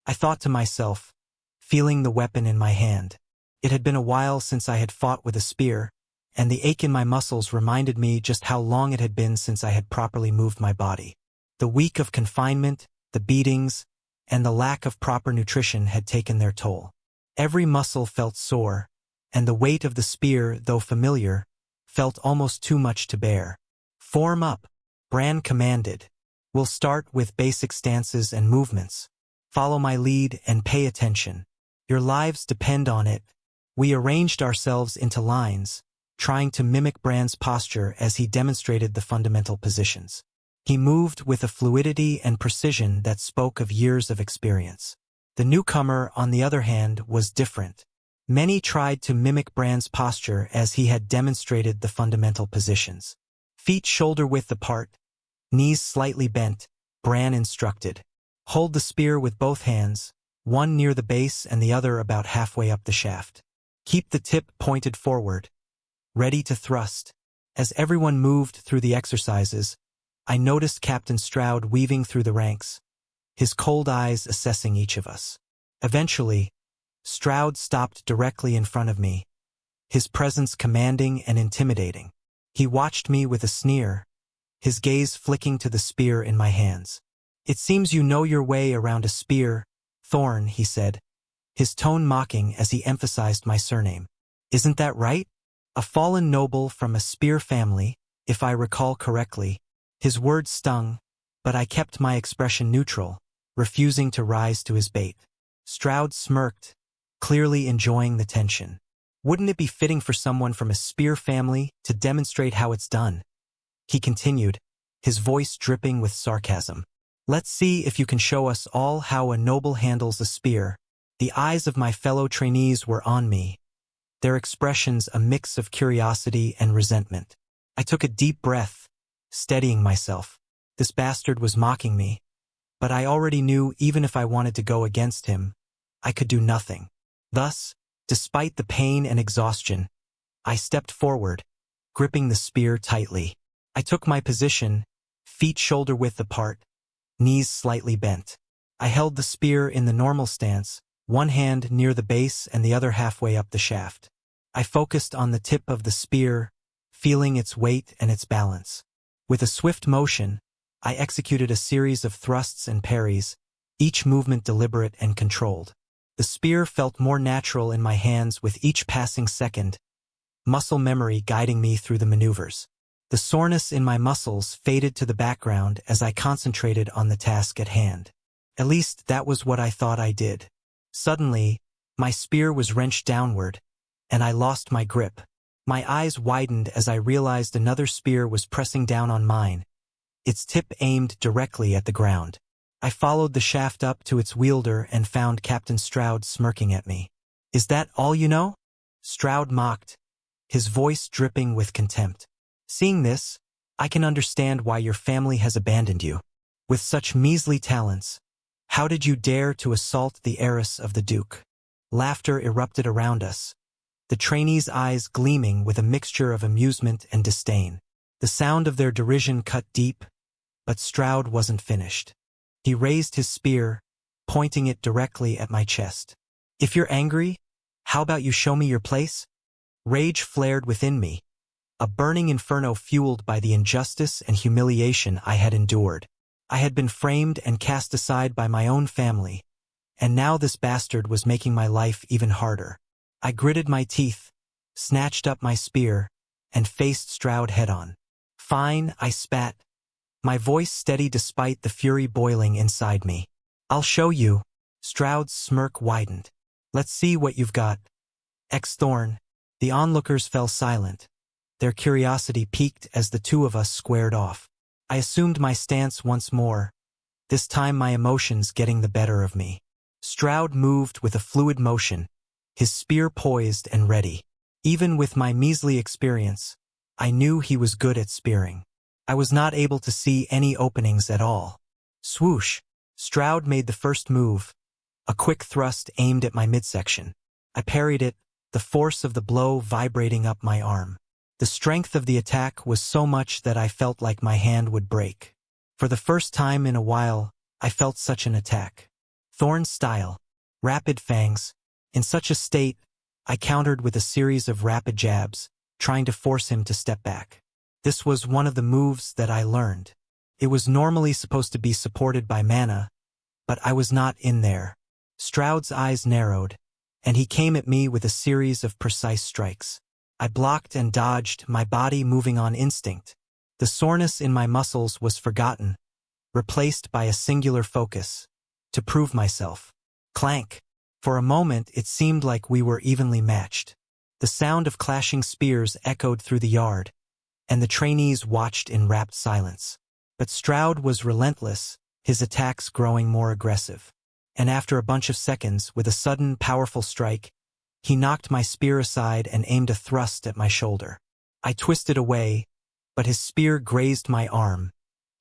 I thought to myself, feeling the weapon in my hand. It had been a while since I had fought with a spear, and the ache in my muscles reminded me just how long it had been since I had properly moved my body. The week of confinement, the beatings, and the lack of proper nutrition had taken their toll. Every muscle felt sore, and the weight of the spear, though familiar, felt almost too much to bear. Form up, Bran commanded. We'll start with basic stances and movements. Follow my lead and pay attention. Your lives depend on it. We arranged ourselves into lines, trying to mimic Bran's posture as he demonstrated the fundamental positions. He moved with a fluidity and precision that spoke of years of experience. The newcomer, on the other hand, was different. Many tried to mimic Bran's posture as he had demonstrated the fundamental positions. Feet shoulder-width apart, knees slightly bent, Bran instructed. Hold the spear with both hands, one near the base and the other about halfway up the shaft. Keep the tip pointed forward, ready to thrust. As everyone moved through the exercises, I noticed Captain Stroud weaving through the ranks, his cold eyes assessing each of us. Eventually, Stroud stopped directly in front of me, his presence commanding and intimidating. He watched me with a sneer, his gaze flicking to the spear in my hands. It seems you know your way around a spear, Thorne, he said, his tone mocking as he emphasized my surname. Isn't that right? A fallen noble from a spear family, if I recall correctly. His words stung, but I kept my expression neutral, refusing to rise to his bait. Stroud smirked, clearly enjoying the tension. Wouldn't it be fitting for someone from a spear family to demonstrate how it's done? He continued, his voice dripping with sarcasm. Let's see if you can show us all how a noble handles a spear. The eyes of my fellow trainees were on me, their expressions a mix of curiosity and resentment. I took a deep breath, steadying myself. This bastard was mocking me, but I already knew even if I wanted to go against him, I could do nothing. Thus, despite the pain and exhaustion, I stepped forward, gripping the spear tightly. I took my position, feet shoulder-width apart, knees slightly bent. I held the spear in the normal stance, one hand near the base and the other halfway up the shaft. I focused on the tip of the spear, feeling its weight and its balance. With a swift motion, I executed a series of thrusts and parries, each movement deliberate and controlled. The spear felt more natural in my hands with each passing second, muscle memory guiding me through the maneuvers. The soreness in my muscles faded to the background as I concentrated on the task at hand. At least that was what I thought I did. Suddenly, my spear was wrenched downward, and I lost my grip. My eyes widened as I realized another spear was pressing down on mine, its tip aimed directly at the ground. I followed the shaft up to its wielder and found Captain Stroud smirking at me. Is that all you know? Stroud mocked, his voice dripping with contempt. Seeing this, I can understand why your family has abandoned you. With such measly talents, how did you dare to assault the heiress of the Duke? Laughter erupted around us, the trainees' eyes gleaming with a mixture of amusement and disdain. The sound of their derision cut deep, but Stroud wasn't finished. He raised his spear, pointing it directly at my chest. If you're angry, how about you show me your place? Rage flared within me, a burning inferno fueled by the injustice and humiliation I had endured. I had been framed and cast aside by my own family, and now this bastard was making my life even harder. I gritted my teeth, snatched up my spear, and faced Stroud head-on. "Fine," I spat, my voice steady despite the fury boiling inside me. "I'll show you." Stroud's smirk widened. "Let's see what you've got." Thorne. The onlookers fell silent. Their curiosity piqued as the two of us squared off. I assumed my stance once more, this time my emotions getting the better of me. Stroud moved with a fluid motion, his spear poised and ready. Even with my measly experience, I knew he was good at spearing. I was not able to see any openings at all. Swoosh! Stroud made the first move, a quick thrust aimed at my midsection. I parried it, the force of the blow vibrating up my arm. The strength of the attack was so much that I felt like my hand would break. For the first time in a while, I felt such an attack. Thorne's style, rapid fangs. In such a state, I countered with a series of rapid jabs, trying to force him to step back. This was one of the moves that I learned. It was normally supposed to be supported by mana, but I was not in there. Stroud's eyes narrowed, and he came at me with a series of precise strikes. I blocked and dodged, my body moving on instinct. The soreness in my muscles was forgotten, replaced by a singular focus, to prove myself. Clank! For a moment it seemed like we were evenly matched. The sound of clashing spears echoed through the yard, and the trainees watched in rapt silence. But Stroud was relentless, his attacks growing more aggressive. And after a bunch of seconds, with a sudden, powerful strike, he knocked my spear aside and aimed a thrust at my shoulder. I twisted away, but his spear grazed my arm,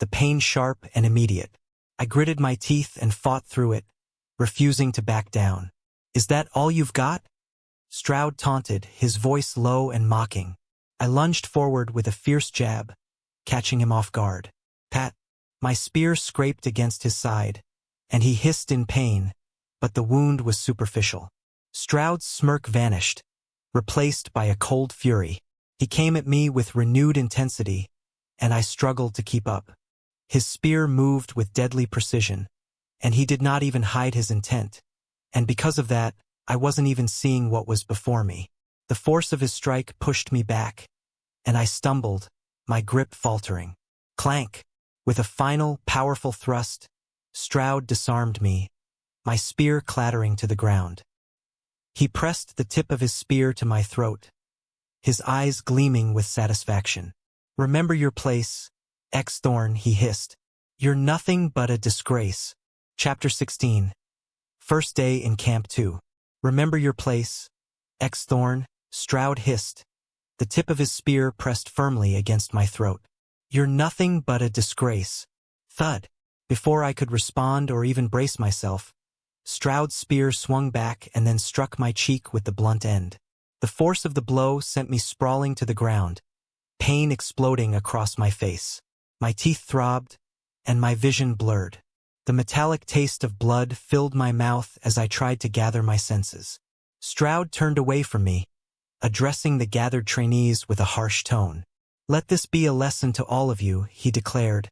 the pain sharp and immediate. I gritted my teeth and fought through it, refusing to back down. "Is that all you've got?" Stroud taunted, his voice low and mocking. I lunged forward with a fierce jab, catching him off guard. Pat! My spear scraped against his side, and he hissed in pain, but the wound was superficial. Stroud's smirk vanished, replaced by a cold fury. He came at me with renewed intensity, and I struggled to keep up. His spear moved with deadly precision, and he did not even hide his intent. And because of that, I wasn't even seeing what was before me. The force of his strike pushed me back, and I stumbled, my grip faltering. Clank! With a final, powerful thrust, Stroud disarmed me, my spear clattering to the ground. He pressed the tip of his spear to my throat, his eyes gleaming with satisfaction. "Remember your place, Thorne," he hissed. "You're nothing but a disgrace." Chapter 16. First day in Camp 2. "Remember your place, Thorne," Stroud hissed. The tip of his spear pressed firmly against my throat. "You're nothing but a disgrace." Thud. Before I could respond or even brace myself, Stroud's spear swung back and then struck my cheek with the blunt end. The force of the blow sent me sprawling to the ground, pain exploding across my face. My teeth throbbed, and my vision blurred. The metallic taste of blood filled my mouth as I tried to gather my senses. Stroud turned away from me, addressing the gathered trainees with a harsh tone. "Let this be a lesson to all of you," he declared,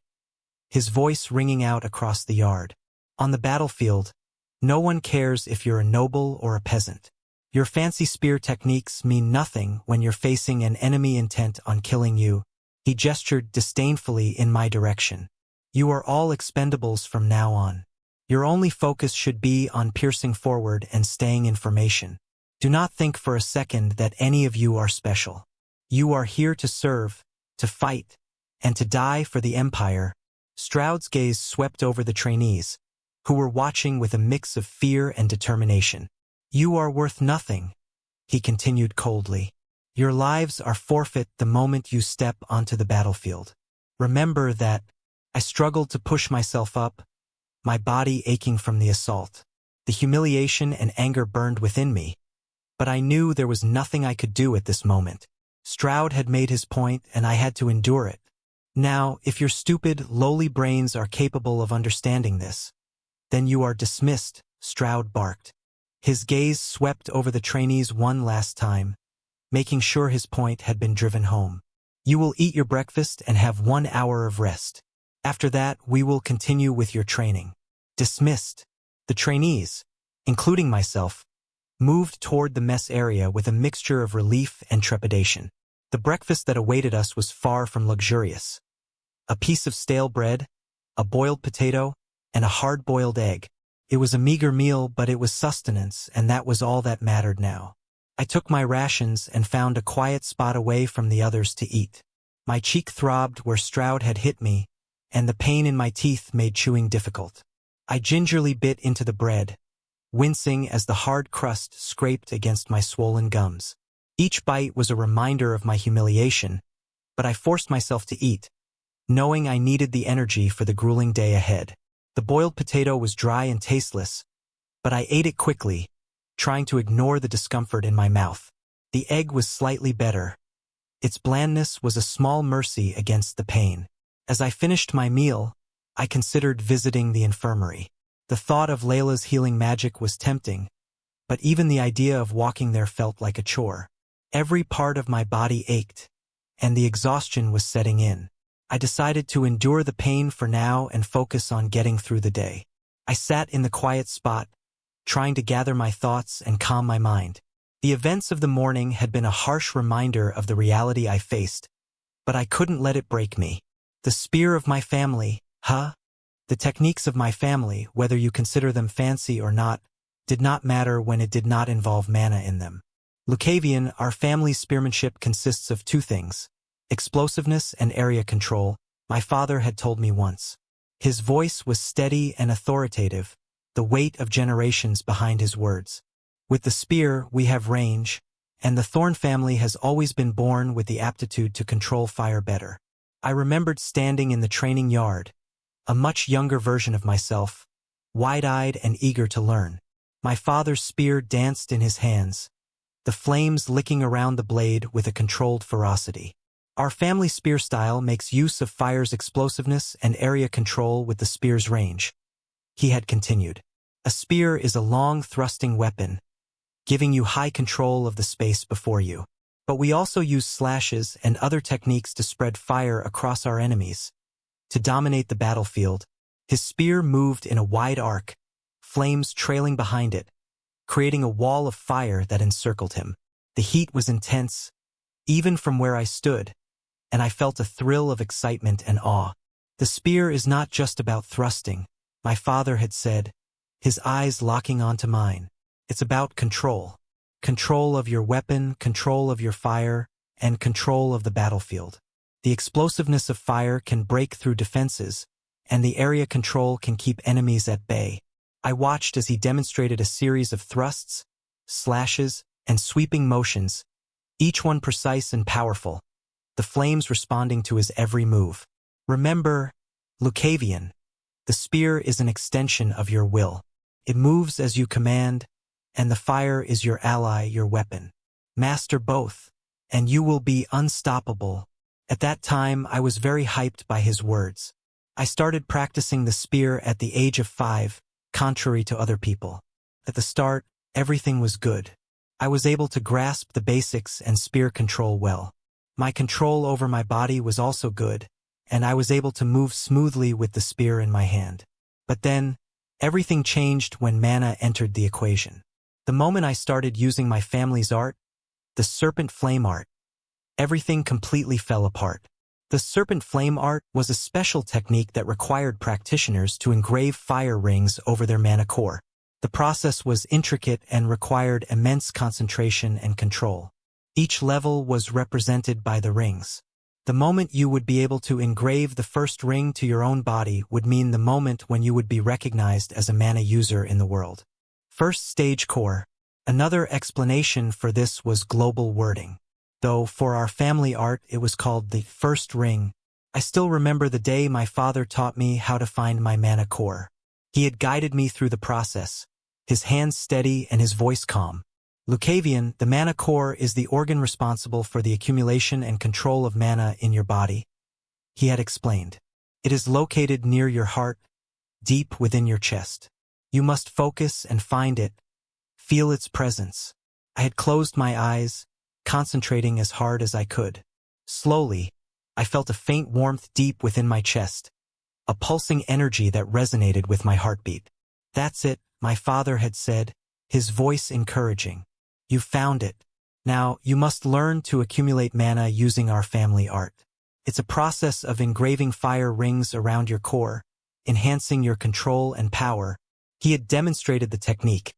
his voice ringing out across the yard. "On the battlefield, no one cares if you're a noble or a peasant. Your fancy spear techniques mean nothing when you're facing an enemy intent on killing you." He gestured disdainfully in my direction. "You are all expendables from now on. Your only focus should be on piercing forward and staying in formation. Do not think for a second that any of you are special. You are here to serve, to fight, and to die for the Empire." Stroud's gaze swept over the trainees, who were watching with a mix of fear and determination. "You are worth nothing," he continued coldly. "Your lives are forfeit the moment you step onto the battlefield. Remember that." I struggled to push myself up, my body aching from the assault. The humiliation and anger burned within me, but I knew there was nothing I could do at this moment. Stroud had made his point, and I had to endure it. "Now, if your stupid, lowly brains are capable of understanding this, then you are dismissed," Stroud barked. His gaze swept over the trainees one last time, making sure his point had been driven home. You will eat your breakfast and have 1 hour of rest. After that, we will continue with your training. Dismissed. The trainees, including myself, moved toward the mess area with a mixture of relief and trepidation. The breakfast that awaited us was far from luxurious. A piece of stale bread, a boiled potato, and a hard-boiled egg. It was a meager meal, but it was sustenance, and that was all that mattered now. I took my rations and found a quiet spot away from the others to eat. My cheek throbbed where Stroud had hit me, and the pain in my teeth made chewing difficult. I gingerly bit into the bread, wincing as the hard crust scraped against my swollen gums. Each bite was a reminder of my humiliation, but I forced myself to eat, knowing I needed the energy for the grueling day ahead. The boiled potato was dry and tasteless, but I ate it quickly, trying to ignore the discomfort in my mouth. The egg was slightly better. Its blandness was a small mercy against the pain. As I finished my meal, I considered visiting the infirmary. The thought of Layla's healing magic was tempting, but even the idea of walking there felt like a chore. Every part of my body ached, and the exhaustion was setting in. I decided to endure the pain for now and focus on getting through the day. I sat in the quiet spot, trying to gather my thoughts and calm my mind. The events of the morning had been a harsh reminder of the reality I faced, but I couldn't let it break me. The spear of my family, the techniques of my family, whether you consider them fancy or not, did not matter when it did not involve mana in them. Lucavion, our family's spearmanship consists of two things: explosiveness and area control, my father had told me once. His voice was steady and authoritative, the weight of generations behind his words. With the spear, we have range, and the Thorne family has always been born with the aptitude to control fire better. I remembered standing in the training yard, a much younger version of myself, wide-eyed and eager to learn. My father's spear danced in his hands, the flames licking around the blade with a controlled ferocity. Our family spear style makes use of fire's explosiveness and area control with the spear's range. He had continued. A spear is a long, thrusting weapon, giving you high control of the space before you. But we also use slashes and other techniques to spread fire across our enemies. To dominate the battlefield, his spear moved in a wide arc, flames trailing behind it, creating a wall of fire that encircled him. The heat was intense, even from where I stood, and I felt a thrill of excitement and awe. The spear is not just about thrusting, my father had said, his eyes locking onto mine. It's about control. Control of your weapon, control of your fire, and control of the battlefield. The explosiveness of fire can break through defenses, and the area control can keep enemies at bay. I watched as he demonstrated a series of thrusts, slashes, and sweeping motions, each one precise and powerful, the flames responding to his every move. Remember, Lucavion, the spear is an extension of your will. It moves as you command, and the fire is your ally, your weapon. Master both, and you will be unstoppable. At that time, I was very hyped by his words. I started practicing the spear at the age of 5, contrary to other people. At the start, everything was good. I was able to grasp the basics and spear control well. My control over my body was also good, and I was able to move smoothly with the spear in my hand. But then, everything changed when mana entered the equation. The moment I started using my family's art, the serpent flame art, everything completely fell apart. The serpent flame art was a special technique that required practitioners to engrave fire rings over their mana core. The process was intricate and required immense concentration and control. Each level was represented by the rings. The moment you would be able to engrave the first ring to your own body would mean the moment when you would be recognized as a mana user in the world. First stage core. Another explanation for this was global wording. Though for our family art it was called the first ring, I still remember the day my father taught me how to find my mana core. He had guided me through the process, his hands steady and his voice calm. Lucavion, the mana core is the organ responsible for the accumulation and control of mana in your body, he had explained. It is located near your heart, deep within your chest. You must focus and find it, feel its presence. I had closed my eyes, concentrating as hard as I could. Slowly, I felt a faint warmth deep within my chest, a pulsing energy that resonated with my heartbeat. "That's it," my father had said, his voice encouraging. "You found it. Now, you must learn to accumulate mana using our family art. It's a process of engraving fire rings around your core, enhancing your control and power." He had demonstrated the technique,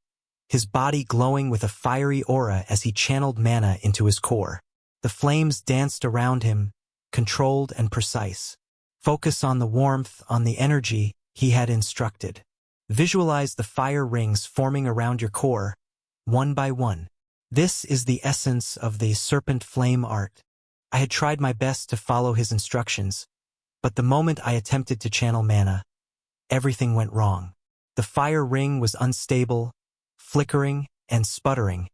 his body glowing with a fiery aura as he channeled mana into his core. The flames danced around him, controlled and precise. Focus on the warmth, on the energy, he had instructed. Visualize the fire rings forming around your core, one by one. This is the essence of the serpent flame art. I had tried my best to follow his instructions, but the moment I attempted to channel mana, everything went wrong. The fire ring was unstable, flickering and sputtering,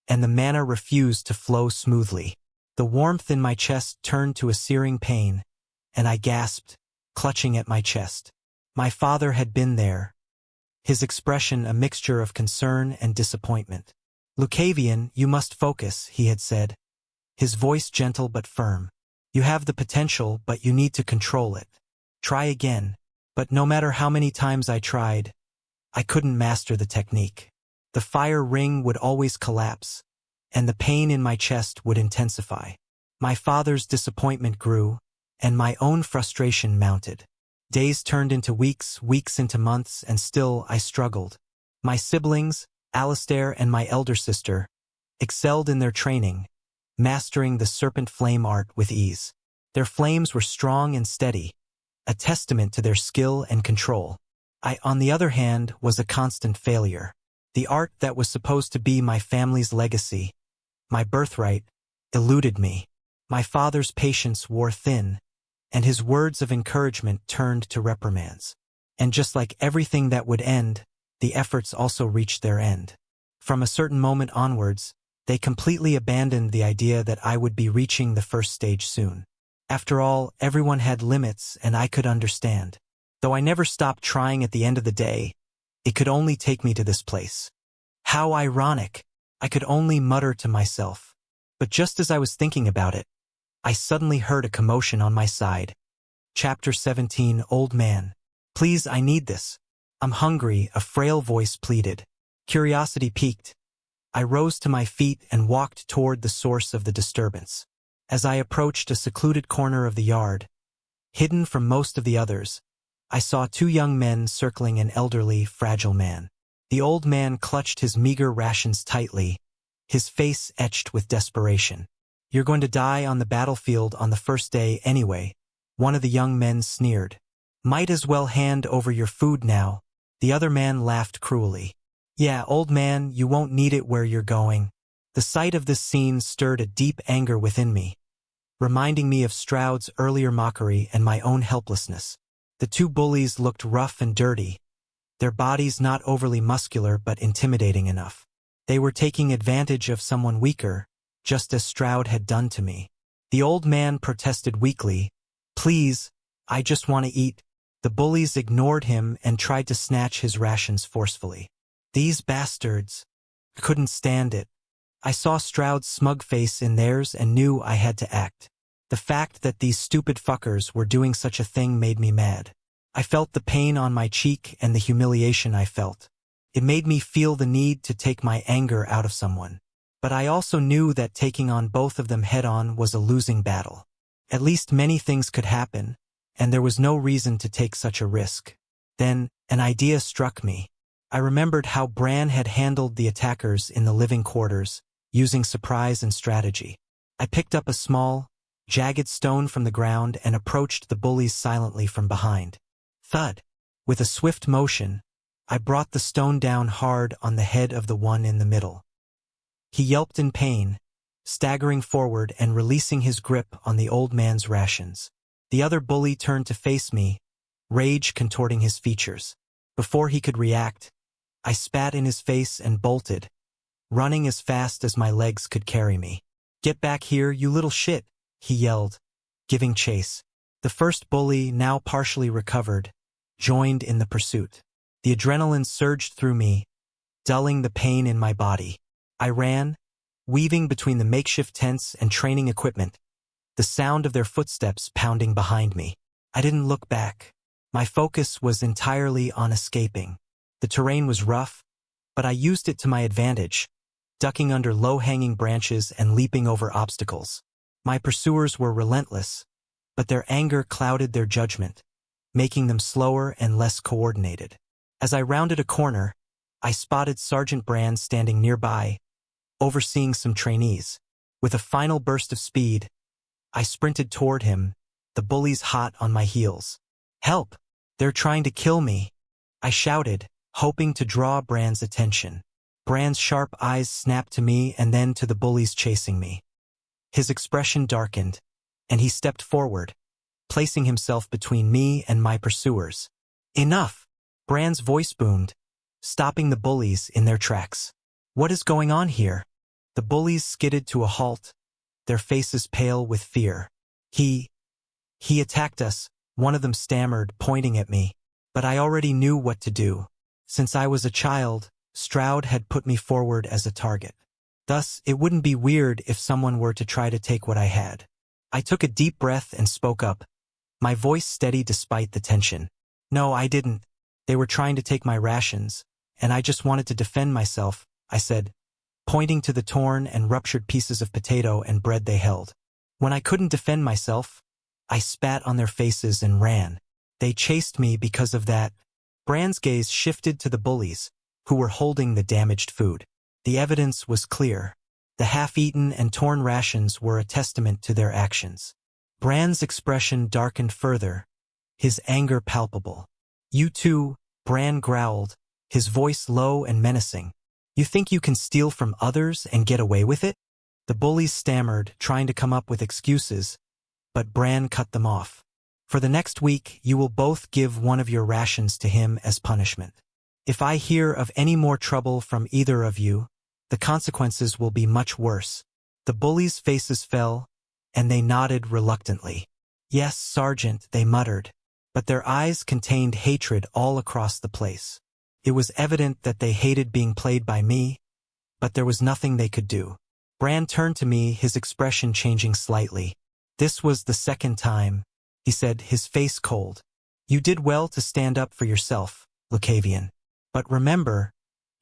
and the mana refused to flow smoothly. The warmth in my chest turned to a searing pain, and I gasped, clutching at my chest. My father had been there, his expression a mixture of concern and disappointment. "Lucavion, you must focus," he had said, his voice gentle but firm. "You have the potential, but you need to control it. Try again." But no matter how many times I tried, I couldn't master the technique. The fire ring would always collapse, and the pain in my chest would intensify. My father's disappointment grew, and my own frustration mounted. Days turned into weeks, weeks into months, and still I struggled. My siblings, Alistair and my elder sister, excelled in their training, mastering the serpent flame art with ease. Their flames were strong and steady, a testament to their skill and control. I, on the other hand, was a constant failure. The art that was supposed to be my family's legacy, my birthright, eluded me. My father's patience wore thin, and his words of encouragement turned to reprimands. And just like everything that would end, the efforts also reached their end. From a certain moment onwards, they completely abandoned the idea that I would be reaching the first stage soon. After all, everyone had limits, and I could understand. Though I never stopped trying at the end of the day, it could only take me to this place. How ironic, I could only mutter to myself. But just as I was thinking about it, I suddenly heard a commotion on my side. Chapter 17, Old Man. "Please, I need this. I'm hungry," a frail voice pleaded. Curiosity piqued. I rose to my feet and walked toward the source of the disturbance. As I approached a secluded corner of the yard, hidden from most of the others, I saw two young men circling an elderly, fragile man. The old man clutched his meager rations tightly, his face etched with desperation. "You're going to die on the battlefield on the first day anyway," one of the young men sneered. "Might as well hand over your food now," the other man laughed cruelly. "Yeah, old man, you won't need it where you're going." The sight of this scene stirred a deep anger within me, reminding me of Stroud's earlier mockery and my own helplessness. The two bullies looked rough and dirty, their bodies not overly muscular but intimidating enough. They were taking advantage of someone weaker, just as Stroud had done to me. The old man protested weakly, "Please, I just want to eat." The bullies ignored him and tried to snatch his rations forcefully. These bastards. I couldn't stand it. I saw Stroud's smug face in theirs and knew I had to act. The fact that these stupid fuckers were doing such a thing made me mad. I felt the pain on my cheek and the humiliation I felt. It made me feel the need to take my anger out of someone. But I also knew that taking on both of them head-on was a losing battle. At least many things could happen, and there was no reason to take such a risk. Then, an idea struck me. I remembered how Bran had handled the attackers in the living quarters, using surprise and strategy. I picked up a small, jagged stone from the ground and approached the bullies silently from behind. Thud! With a swift motion, I brought the stone down hard on the head of the one in the middle. He yelped in pain, staggering forward and releasing his grip on the old man's rations. The other bully turned to face me, rage contorting his features. Before he could react, I spat in his face and bolted, running as fast as my legs could carry me. "Get back here, you little shit," he yelled, giving chase. The first bully, now partially recovered, joined in the pursuit. The adrenaline surged through me, dulling the pain in my body. I ran, weaving between the makeshift tents and training equipment, the sound of their footsteps pounding behind me. I didn't look back. My focus was entirely on escaping. The terrain was rough, but I used it to my advantage, ducking under low-hanging branches and leaping over obstacles. My pursuers were relentless, but their anger clouded their judgment, making them slower and less coordinated. As I rounded a corner, I spotted Sergeant Brand standing nearby, overseeing some trainees. With a final burst of speed, I sprinted toward him, the bullies hot on my heels. "Help! They're trying to kill me!" I shouted, hoping to draw Brand's attention. Brand's sharp eyes snapped to me and then to the bullies chasing me. His expression darkened, and he stepped forward, placing himself between me and my pursuers. "Enough!" Brand's voice boomed, stopping the bullies in their tracks. "What is going on here?" The bullies skidded to a halt, their faces pale with fear. He attacked us," one of them stammered, pointing at me. But I already knew what to do. Since I was a child, Stroud had put me forward as a target. Thus, it wouldn't be weird if someone were to try to take what I had. I took a deep breath and spoke up, my voice steady despite the tension. "No, I didn't. They were trying to take my rations, and I just wanted to defend myself," I said, pointing to the torn and ruptured pieces of potato and bread they held. When I couldn't defend myself, I spat on their faces and ran. "They chased me because of that." Brand's gaze shifted to the bullies, who were holding the damaged food. The evidence was clear. The half-eaten and torn rations were a testament to their actions. Brand's expression darkened further, his anger palpable. "You too," Brand growled, his voice low and menacing. "You think you can steal from others and get away with it?" The bullies stammered, trying to come up with excuses, but Brand cut them off. "For the next week, you will both give one of your rations to him as punishment. If I hear of any more trouble from either of you, the consequences will be much worse." The bullies' faces fell, and they nodded reluctantly. "Yes, Sergeant," they muttered, but their eyes contained hatred all across the place. It was evident that they hated being played by me, but there was nothing they could do. Brand turned to me, his expression changing slightly. "This was the second time," he said, his face cold. "You did well to stand up for yourself, Lucavion. But remember,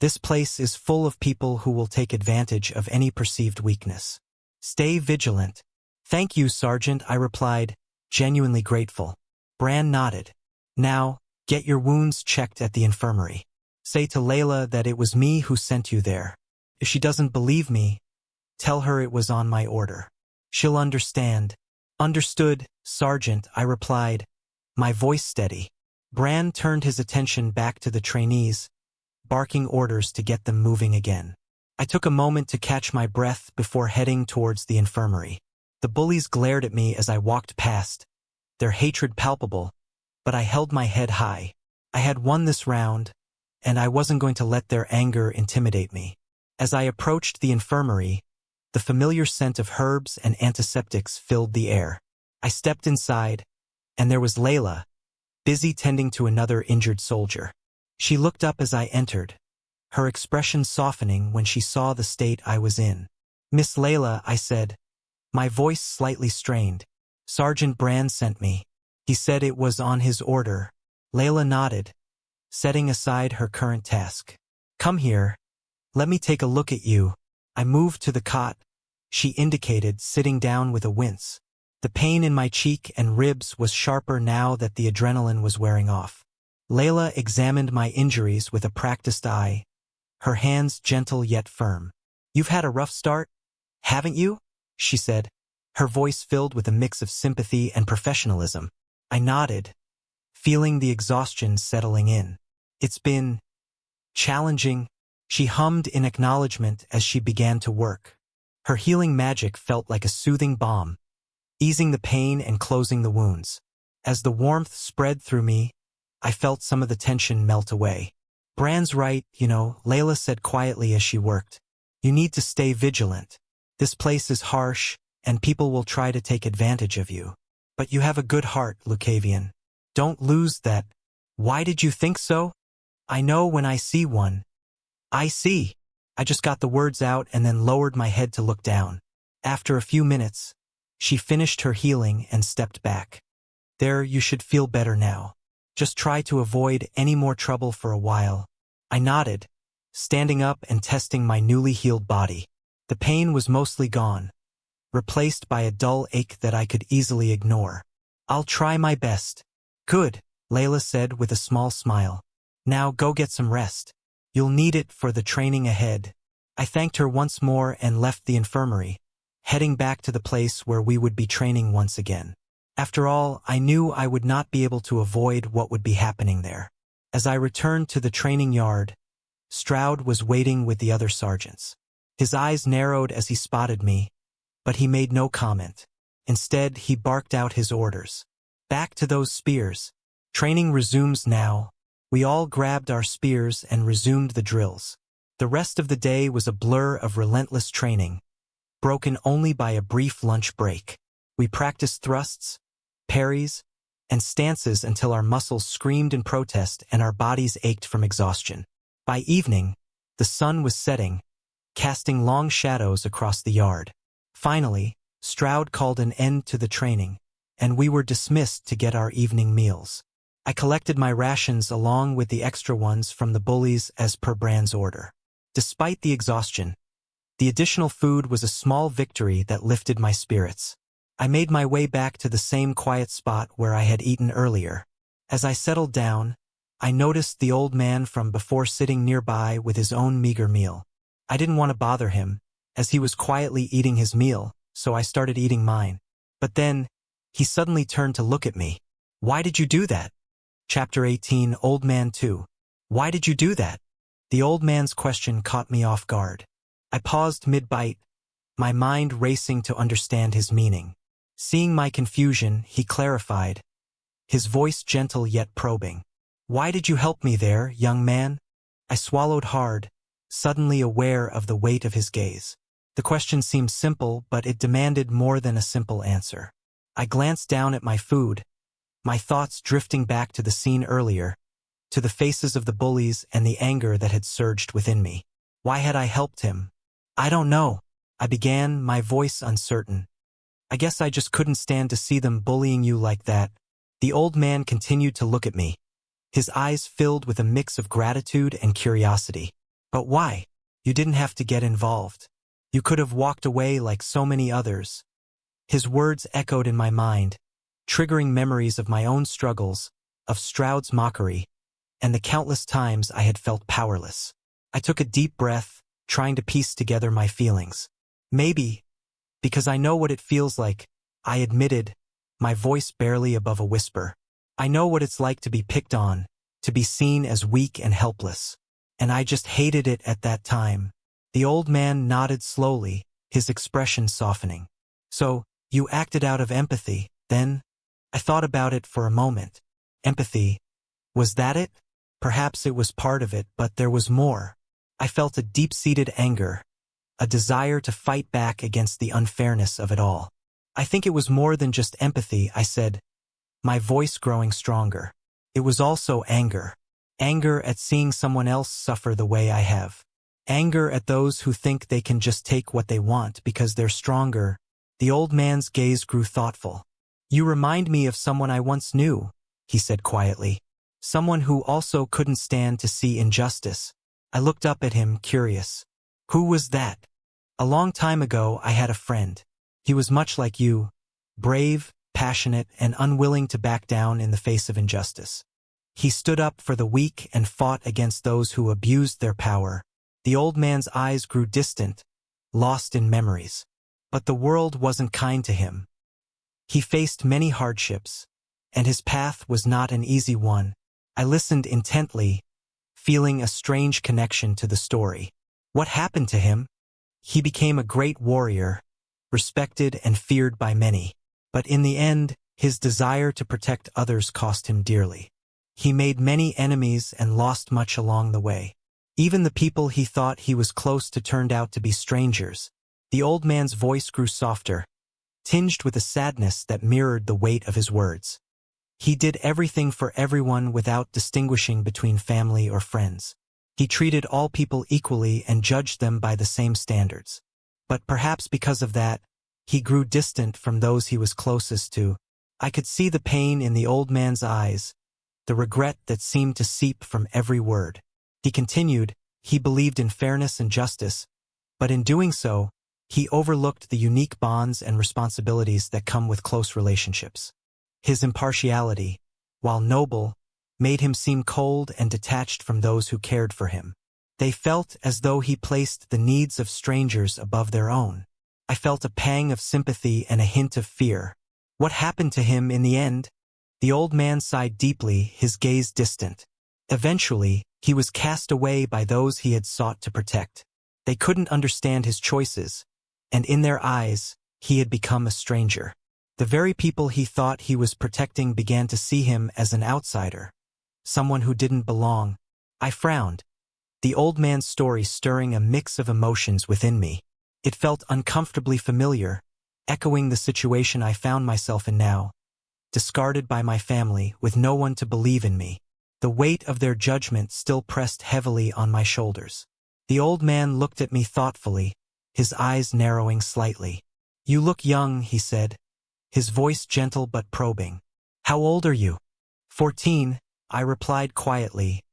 this place is full of people who will take advantage of any perceived weakness. Stay vigilant." "Thank you, Sergeant," I replied, genuinely grateful. Brand nodded. "Now, get your wounds checked at the infirmary. Say to Layla that it was me who sent you there. If she doesn't believe me, tell her it was on my order. She'll understand." "Understood, Sergeant," I replied, my voice steady. Brand turned his attention back to the trainees, barking orders to get them moving again. I took a moment to catch my breath before heading towards the infirmary. The bullies glared at me as I walked past, their hatred palpable, but I held my head high. I had won this round, and I wasn't going to let their anger intimidate me. As I approached the infirmary, the familiar scent of herbs and antiseptics filled the air. I stepped inside, and there was Layla, busy tending to another injured soldier. She looked up as I entered, her expression softening when she saw the state I was in. "Miss Layla," I said, my voice slightly strained. "Sergeant Brand sent me. He said it was on his order." Layla nodded, setting aside her current task. "Come here. Let me take a look at you." I moved to the cot she indicated, sitting down with a wince. The pain in my cheek and ribs was sharper now that the adrenaline was wearing off. Layla examined my injuries with a practiced eye, her hands gentle yet firm. "You've had a rough start, haven't you?" she said, her voice filled with a mix of sympathy and professionalism. I nodded, feeling the exhaustion settling in. "It's been challenging," she hummed in acknowledgement as she began to work. Her healing magic felt like a soothing balm, easing the pain and closing the wounds. As the warmth spread through me, I felt some of the tension melt away. "Brand's right, Layla said quietly as she worked. "You need to stay vigilant. This place is harsh, and people will try to take advantage of you. But you have a good heart, Lucavion. Don't lose that." "Why did you think so?" "I know when I see one." "I see." I just got the words out and then lowered my head to look down. After a few minutes, She finished her healing and stepped back. There, you should feel better now. Just try to avoid any more trouble for a while. I nodded, standing up and testing my newly healed body. The pain was mostly gone, replaced by a dull ache that I could easily ignore. I'll try my best. Good, Layla said with a small smile. Now go get some rest. You'll need it for the training ahead. I thanked her once more and left the infirmary, heading back to the place where we would be training once again. After all, I knew I would not be able to avoid what would be happening there. As I returned to the training yard, Stroud was waiting with the other sergeants. His eyes narrowed as he spotted me, but he made no comment. Instead, he barked out his orders. Back to those spears. Training resumes now. We all grabbed our spears and resumed the drills. The rest of the day was a blur of relentless training, broken only by a brief lunch break. We practiced thrusts, parries, and stances until our muscles screamed in protest and our bodies ached from exhaustion. By evening, the sun was setting, casting long shadows across the yard. Finally, Stroud called an end to the training, and we were dismissed to get our evening meals. I collected my rations along with the extra ones from the bullies as per Brand's order. Despite the exhaustion, the additional food was a small victory that lifted my spirits. I made my way back to the same quiet spot where I had eaten earlier. As I settled down, I noticed the old man from before sitting nearby with his own meager meal. I didn't want to bother him, as he was quietly eating his meal, so I started eating mine. But then, he suddenly turned to look at me. Why did you do that? Chapter 18, Old Man 2. Why did you do that? The old man's question caught me off guard. I paused mid-bite, my mind racing to understand his meaning. Seeing my confusion, he clarified, his voice gentle yet probing. Why did you help me there, young man? I swallowed hard, suddenly aware of the weight of his gaze. The question seemed simple, but it demanded more than a simple answer. I glanced down at my food, my thoughts drifting back to the scene earlier, to the faces of the bullies and the anger that had surged within me. Why had I helped him? I don't know, I began, my voice uncertain. I guess I just couldn't stand to see them bullying you like that. The old man continued to look at me, his eyes filled with a mix of gratitude and curiosity. But why? You didn't have to get involved. You could have walked away like so many others. His words echoed in my mind, triggering memories of my own struggles, of Stroud's mockery, and the countless times I had felt powerless. I took a deep breath, trying to piece together my feelings. Maybe, because I know what it feels like, I admitted, my voice barely above a whisper. I know what it's like to be picked on, to be seen as weak and helpless. And I just hated it at that time. The old man nodded slowly, his expression softening. So, you acted out of empathy, then? I thought about it for a moment. Empathy. Was that it? Perhaps it was part of it, but there was more. I felt a deep-seated anger, a desire to fight back against the unfairness of it all. I think it was more than just empathy, I said, my voice growing stronger. It was also anger. Anger at seeing someone else suffer the way I have. Anger at those who think they can just take what they want because they're stronger. The old man's gaze grew thoughtful. You remind me of someone I once knew, he said quietly. Someone who also couldn't stand to see injustice. I looked up at him, curious. Who was that? A long time ago, I had a friend. He was much like you, brave, passionate, and unwilling to back down in the face of injustice. He stood up for the weak and fought against those who abused their power. The old man's eyes grew distant, lost in memories. But the world wasn't kind to him. He faced many hardships, and his path was not an easy one. I listened intently, feeling a strange connection to the story. What happened to him? He became a great warrior, respected and feared by many. But in the end, his desire to protect others cost him dearly. He made many enemies and lost much along the way. Even the people he thought he was close to turned out to be strangers. The old man's voice grew softer, tinged with a sadness that mirrored the weight of his words. He did everything for everyone without distinguishing between family or friends. He treated all people equally and judged them by the same standards. But perhaps because of that, He grew distant from those he was closest to. I could see the pain in the old man's eyes, the regret that seemed to seep from every word. He continued, he believed in fairness and justice, but in doing so, he overlooked the unique bonds and responsibilities that come with close relationships. His impartiality, while noble, made him seem cold and detached from those who cared for him. They felt as though he placed the needs of strangers above their own. I felt a pang of sympathy and a hint of fear. What happened to him in the end? The old man sighed deeply, his gaze distant. Eventually, he was cast away by those he had sought to protect. They couldn't understand his choices, and in their eyes, he had become a stranger. The very people he thought he was protecting began to see him as an outsider, someone who didn't belong. I frowned, the old man's story stirring a mix of emotions within me. It felt uncomfortably familiar, echoing the situation I found myself in now, discarded by my family with no one to believe in me. The weight of their judgment still pressed heavily on my shoulders. The old man looked at me thoughtfully, his eyes narrowing slightly. "You look young," he said, his voice gentle but probing. "How old are you?" 14, I replied quietly,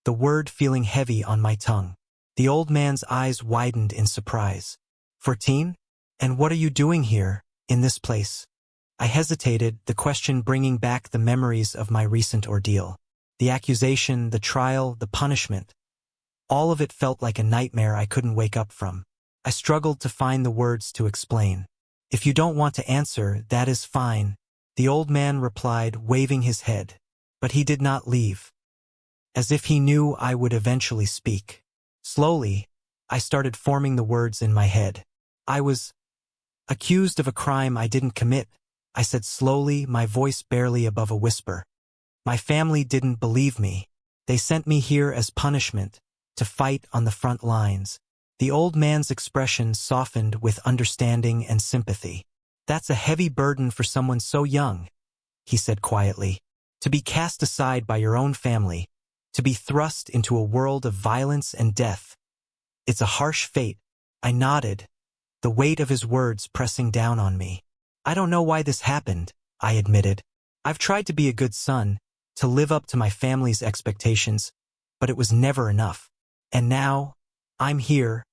the word feeling heavy on my tongue. The old man's eyes widened in surprise. 14? And what are you doing here, in this place? I hesitated, the question bringing back the memories of my recent ordeal. The accusation, the trial, the punishment. All of it felt like a nightmare I couldn't wake up from. I struggled to find the words to explain. "If you don't want to answer, that is fine," the old man replied, waving his head. But he did not leave. As if he knew I would eventually speak. Slowly, I started forming the words in my head. "I was accused of a crime I didn't commit," I said slowly, my voice barely above a whisper. "My family didn't believe me. They sent me here as punishment, to fight on the front lines." The old man's expression softened with understanding and sympathy. "That's a heavy burden for someone so young," he said quietly. "To be cast aside by your own family, to be thrust into a world of violence and death. It's a harsh fate." I nodded, the weight of his words pressing down on me. "I don't know why this happened," I admitted. "I've tried to be a good son, to live up to my family's expectations, but it was never enough. And now, I'm here,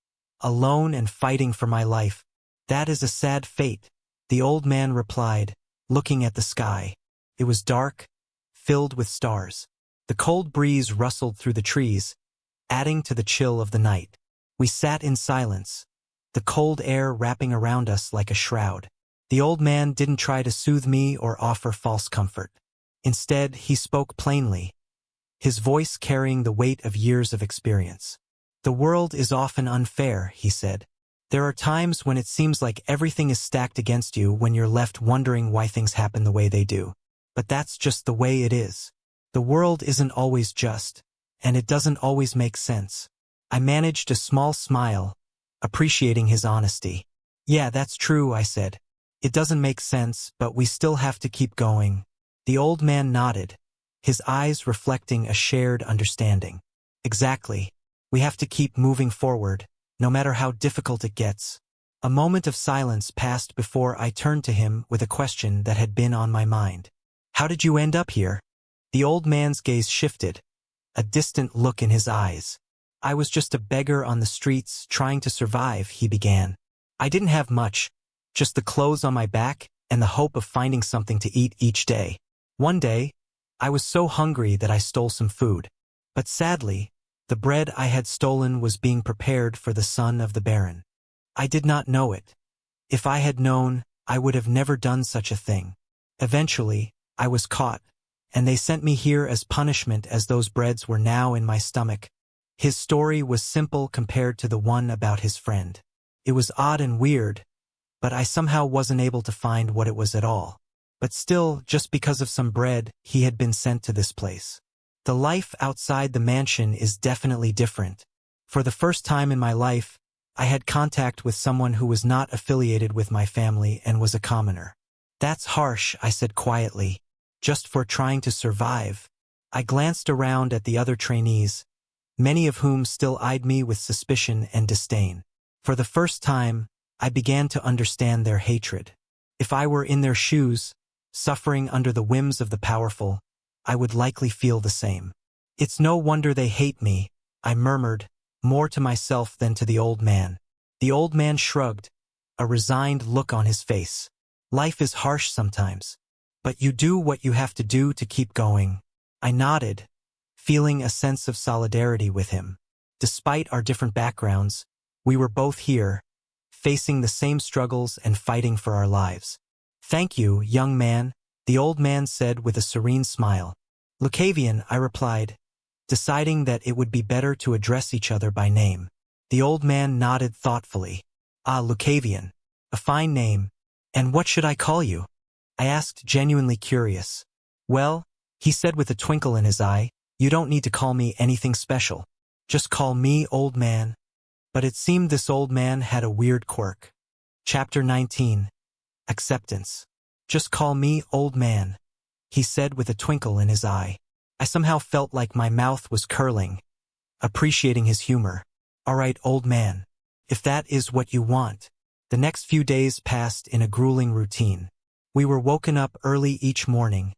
alone and fighting for my life. That is a sad fate," the old man replied, looking at the sky. It was dark, filled with stars. The cold breeze rustled through the trees, adding to the chill of the night. We sat in silence, the cold air wrapping around us like a shroud. The old man didn't try to soothe me or offer false comfort. Instead, he spoke plainly, his voice carrying the weight of years of experience. "The world is often unfair," he said. "There are times when it seems like everything is stacked against you, when you're left wondering why things happen the way they do. But that's just the way it is. The world isn't always just, and it doesn't always make sense." I managed a small smile, appreciating his honesty. "Yeah, that's true," I said. "It doesn't make sense, but we still have to keep going." The old man nodded, his eyes reflecting a shared understanding. "Exactly. We have to keep moving forward, no matter how difficult it gets." A moment of silence passed before I turned to him with a question that had been on my mind. "How did you end up here?" The old man's gaze shifted, a distant look in his eyes. "I was just a beggar on the streets, trying to survive," he began. "I didn't have much, just the clothes on my back and the hope of finding something to eat each day. One day, I was so hungry that I stole some food. But sadly, the bread I had stolen was being prepared for the son of the Baron. I did not know it. If I had known, I would have never done such a thing. Eventually, I was caught, and they sent me here as punishment, as those breads were now in my stomach." His story was simple compared to the one about his friend. It was odd and weird, but I somehow wasn't able to find what it was at all. But still, just because of some bread, he had been sent to this place. The life outside the mansion is definitely different. For the first time in my life, I had contact with someone who was not affiliated with my family and was a commoner. "That's harsh," I said quietly, "just for trying to survive." I glanced around at the other trainees, many of whom still eyed me with suspicion and disdain. For the first time, I began to understand their hatred. If I were in their shoes, suffering under the whims of the powerful, I would likely feel the same. It's no wonder they hate me, I murmured, more to myself than to the old man. The old man shrugged, a resigned look on his face. Life is harsh sometimes, but you do what you have to do to keep going. I nodded, feeling a sense of solidarity with him. Despite our different backgrounds, we were both here, facing the same struggles and fighting for our lives. Thank you, young man, the old man said with a serene smile. Lucavion, I replied, deciding that it would be better to address each other by name. The old man nodded thoughtfully. Ah, Lucavion. A fine name. And what should I call you? I asked, genuinely curious. Well, he said with a twinkle in his eye, you don't need to call me anything special. Just call me old man. But it seemed this old man had a weird quirk. Chapter 19. Acceptance. Just call me old man, he said with a twinkle in his eye. I somehow felt like my mouth was curling, appreciating his humor. All right, old man. If that is what you want. The next few days passed in a grueling routine. We were woken up early each morning,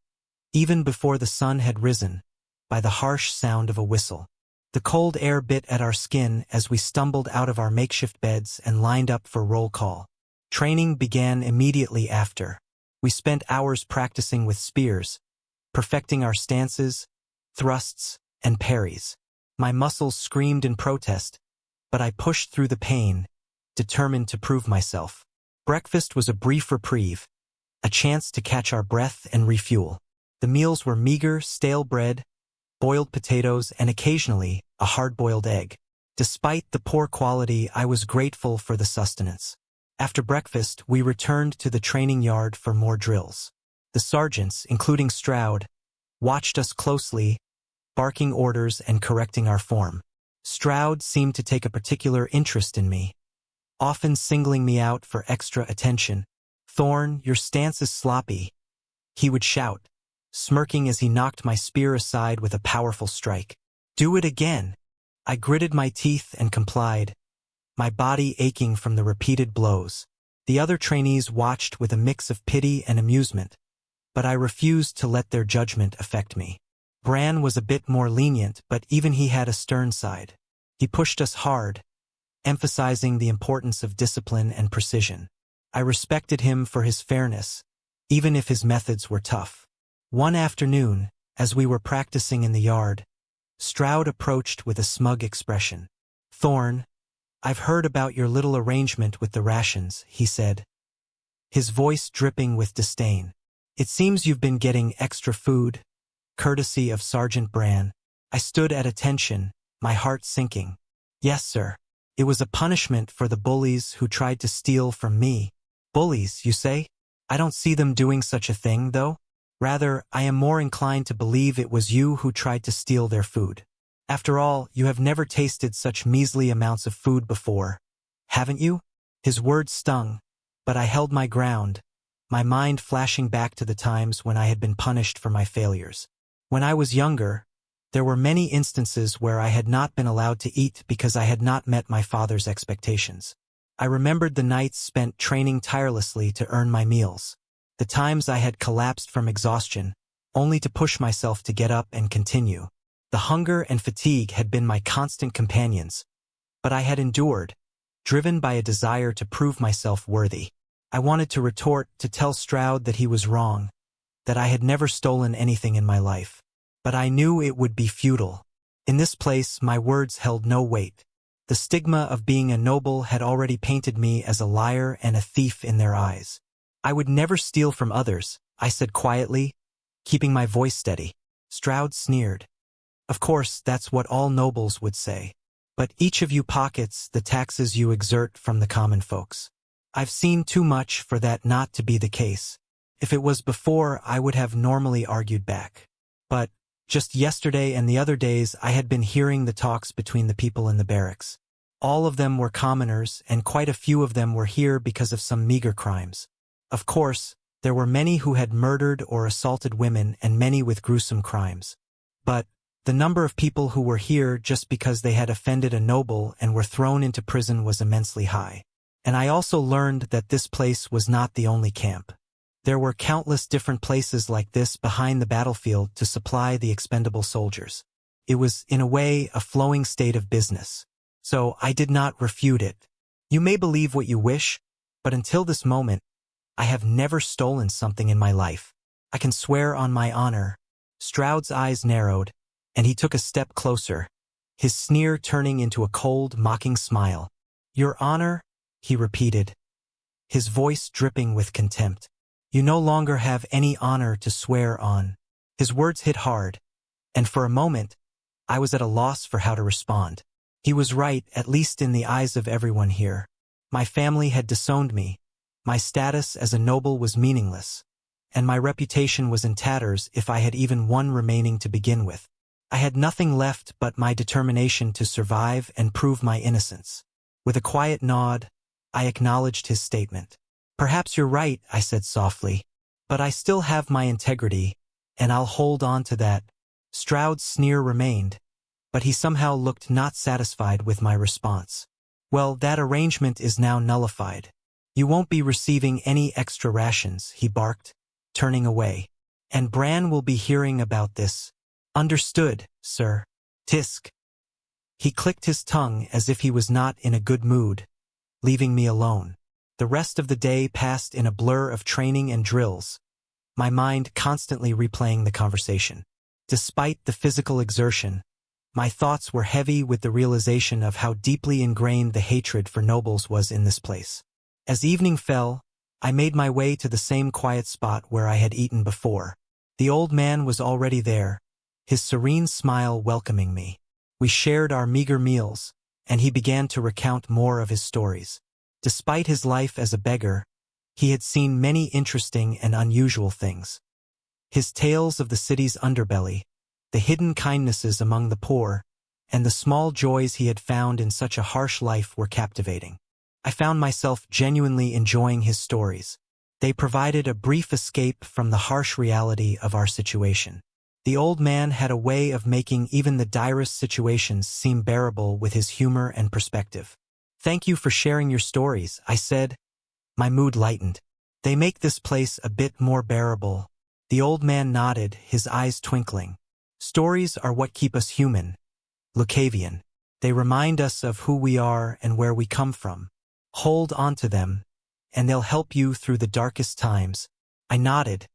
even before the sun had risen, by the harsh sound of a whistle. The cold air bit at our skin as we stumbled out of our makeshift beds and lined up for roll call. Training began immediately after. We spent hours practicing with spears, perfecting our stances, thrusts, and parries. My muscles screamed in protest, but I pushed through the pain, determined to prove myself. Breakfast was a brief reprieve, a chance to catch our breath and refuel. The meals were meager, stale bread, boiled potatoes, and occasionally a hard-boiled egg. Despite the poor quality, I was grateful for the sustenance. After breakfast, we returned to the training yard for more drills. The sergeants, including Stroud, watched us closely, barking orders and correcting our form. Stroud seemed to take a particular interest in me, often singling me out for extra attention. Thorne, your stance is sloppy, he would shout, smirking as he knocked my spear aside with a powerful strike. Do it again. I gritted my teeth and complied, my body aching from the repeated blows. The other trainees watched with a mix of pity and amusement, but I refused to let their judgment affect me. Bran was a bit more lenient, but even he had a stern side. He pushed us hard, emphasizing the importance of discipline and precision. I respected him for his fairness, even if his methods were tough. One afternoon, as we were practicing in the yard, Stroud approached with a smug expression. Thorne, I've heard about your little arrangement with the rations, he said, his voice dripping with disdain. It seems you've been getting extra food, courtesy of Sergeant Bran. I stood at attention, my heart sinking. Yes, sir. It was a punishment for the bullies who tried to steal from me. Bullies, you say? I don't see them doing such a thing, though. Rather, I am more inclined to believe it was you who tried to steal their food. After all, you have never tasted such measly amounts of food before, haven't you? His words stung, but I held my ground, my mind flashing back to the times when I had been punished for my failures. When I was younger, there were many instances where I had not been allowed to eat because I had not met my father's expectations. I remembered the nights spent training tirelessly to earn my meals, the times I had collapsed from exhaustion, only to push myself to get up and continue. The hunger and fatigue had been my constant companions, but I had endured, driven by a desire to prove myself worthy. I wanted to retort, to tell Stroud that he was wrong, that I had never stolen anything in my life. But I knew it would be futile. In this place, my words held no weight. The stigma of being a noble had already painted me as a liar and a thief in their eyes. I would never steal from others, I said quietly, keeping my voice steady. Stroud sneered. Of course, that's what all nobles would say. But each of you pockets the taxes you exert from the common folks. I've seen too much for that not to be the case. If it was before, I would have normally argued back. But just yesterday and the other days, I had been hearing the talks between the people in the barracks. All of them were commoners, and quite a few of them were here because of some meager crimes. Of course, there were many who had murdered or assaulted women and many with gruesome crimes. But the number of people who were here just because they had offended a noble and were thrown into prison was immensely high. And I also learned that this place was not the only camp. There were countless different places like this behind the battlefield to supply the expendable soldiers. It was, in a way, a flowing state of business. So I did not refute it. You may believe what you wish, but until this moment, I have never stolen something in my life. I can swear on my honor. Stroud's eyes narrowed, and he took a step closer, his sneer turning into a cold, mocking smile. Your honor? He repeated, his voice dripping with contempt. You no longer have any honor to swear on. His words hit hard, and for a moment, I was at a loss for how to respond. He was right, at least in the eyes of everyone here. My family had disowned me. My status as a noble was meaningless, and my reputation was in tatters if I had even one remaining to begin with. I had nothing left but my determination to survive and prove my innocence. With a quiet nod, I acknowledged his statement. Perhaps you're right, I said softly, but I still have my integrity, and I'll hold on to that. Stroud's sneer remained, but he somehow looked not satisfied with my response. Well, that arrangement is now nullified. You won't be receiving any extra rations, he barked, turning away. And Bran will be hearing about this. Understood, sir. Tisk. He clicked his tongue as if he was not in a good mood, leaving me alone. The rest of the day passed in a blur of training and drills, my mind constantly replaying the conversation. Despite the physical exertion, my thoughts were heavy with the realization of how deeply ingrained the hatred for nobles was in this place. As evening fell, I made my way to the same quiet spot where I had eaten before. The old man was already there, his serene smile welcoming me. We shared our meager meals, and he began to recount more of his stories. Despite his life as a beggar, he had seen many interesting and unusual things. His tales of the city's underbelly, the hidden kindnesses among the poor, and the small joys he had found in such a harsh life were captivating. I found myself genuinely enjoying his stories. They provided a brief escape from the harsh reality of our situation. The old man had a way of making even the direst situations seem bearable with his humor and perspective. Thank you for sharing your stories, I said. My mood lightened. They make this place a bit more bearable. The old man nodded, his eyes twinkling. Stories are what keep us human, Lucavion. They remind us of who we are and where we come from. Hold on to them, and they'll help you through the darkest times. I nodded,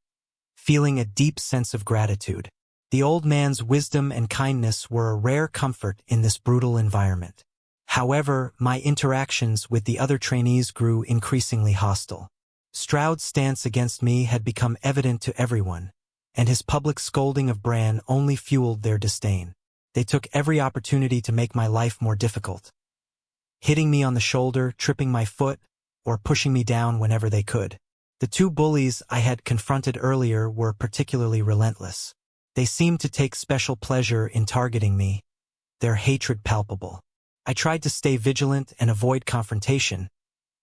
feeling a deep sense of gratitude. The old man's wisdom and kindness were a rare comfort in this brutal environment. However, my interactions with the other trainees grew increasingly hostile. Stroud's stance against me had become evident to everyone, and his public scolding of Bran only fueled their disdain. They took every opportunity to make my life more difficult, hitting me on the shoulder, tripping my foot, or pushing me down whenever they could. The two bullies I had confronted earlier were particularly relentless. They seemed to take special pleasure in targeting me, their hatred palpable. I tried to stay vigilant and avoid confrontation,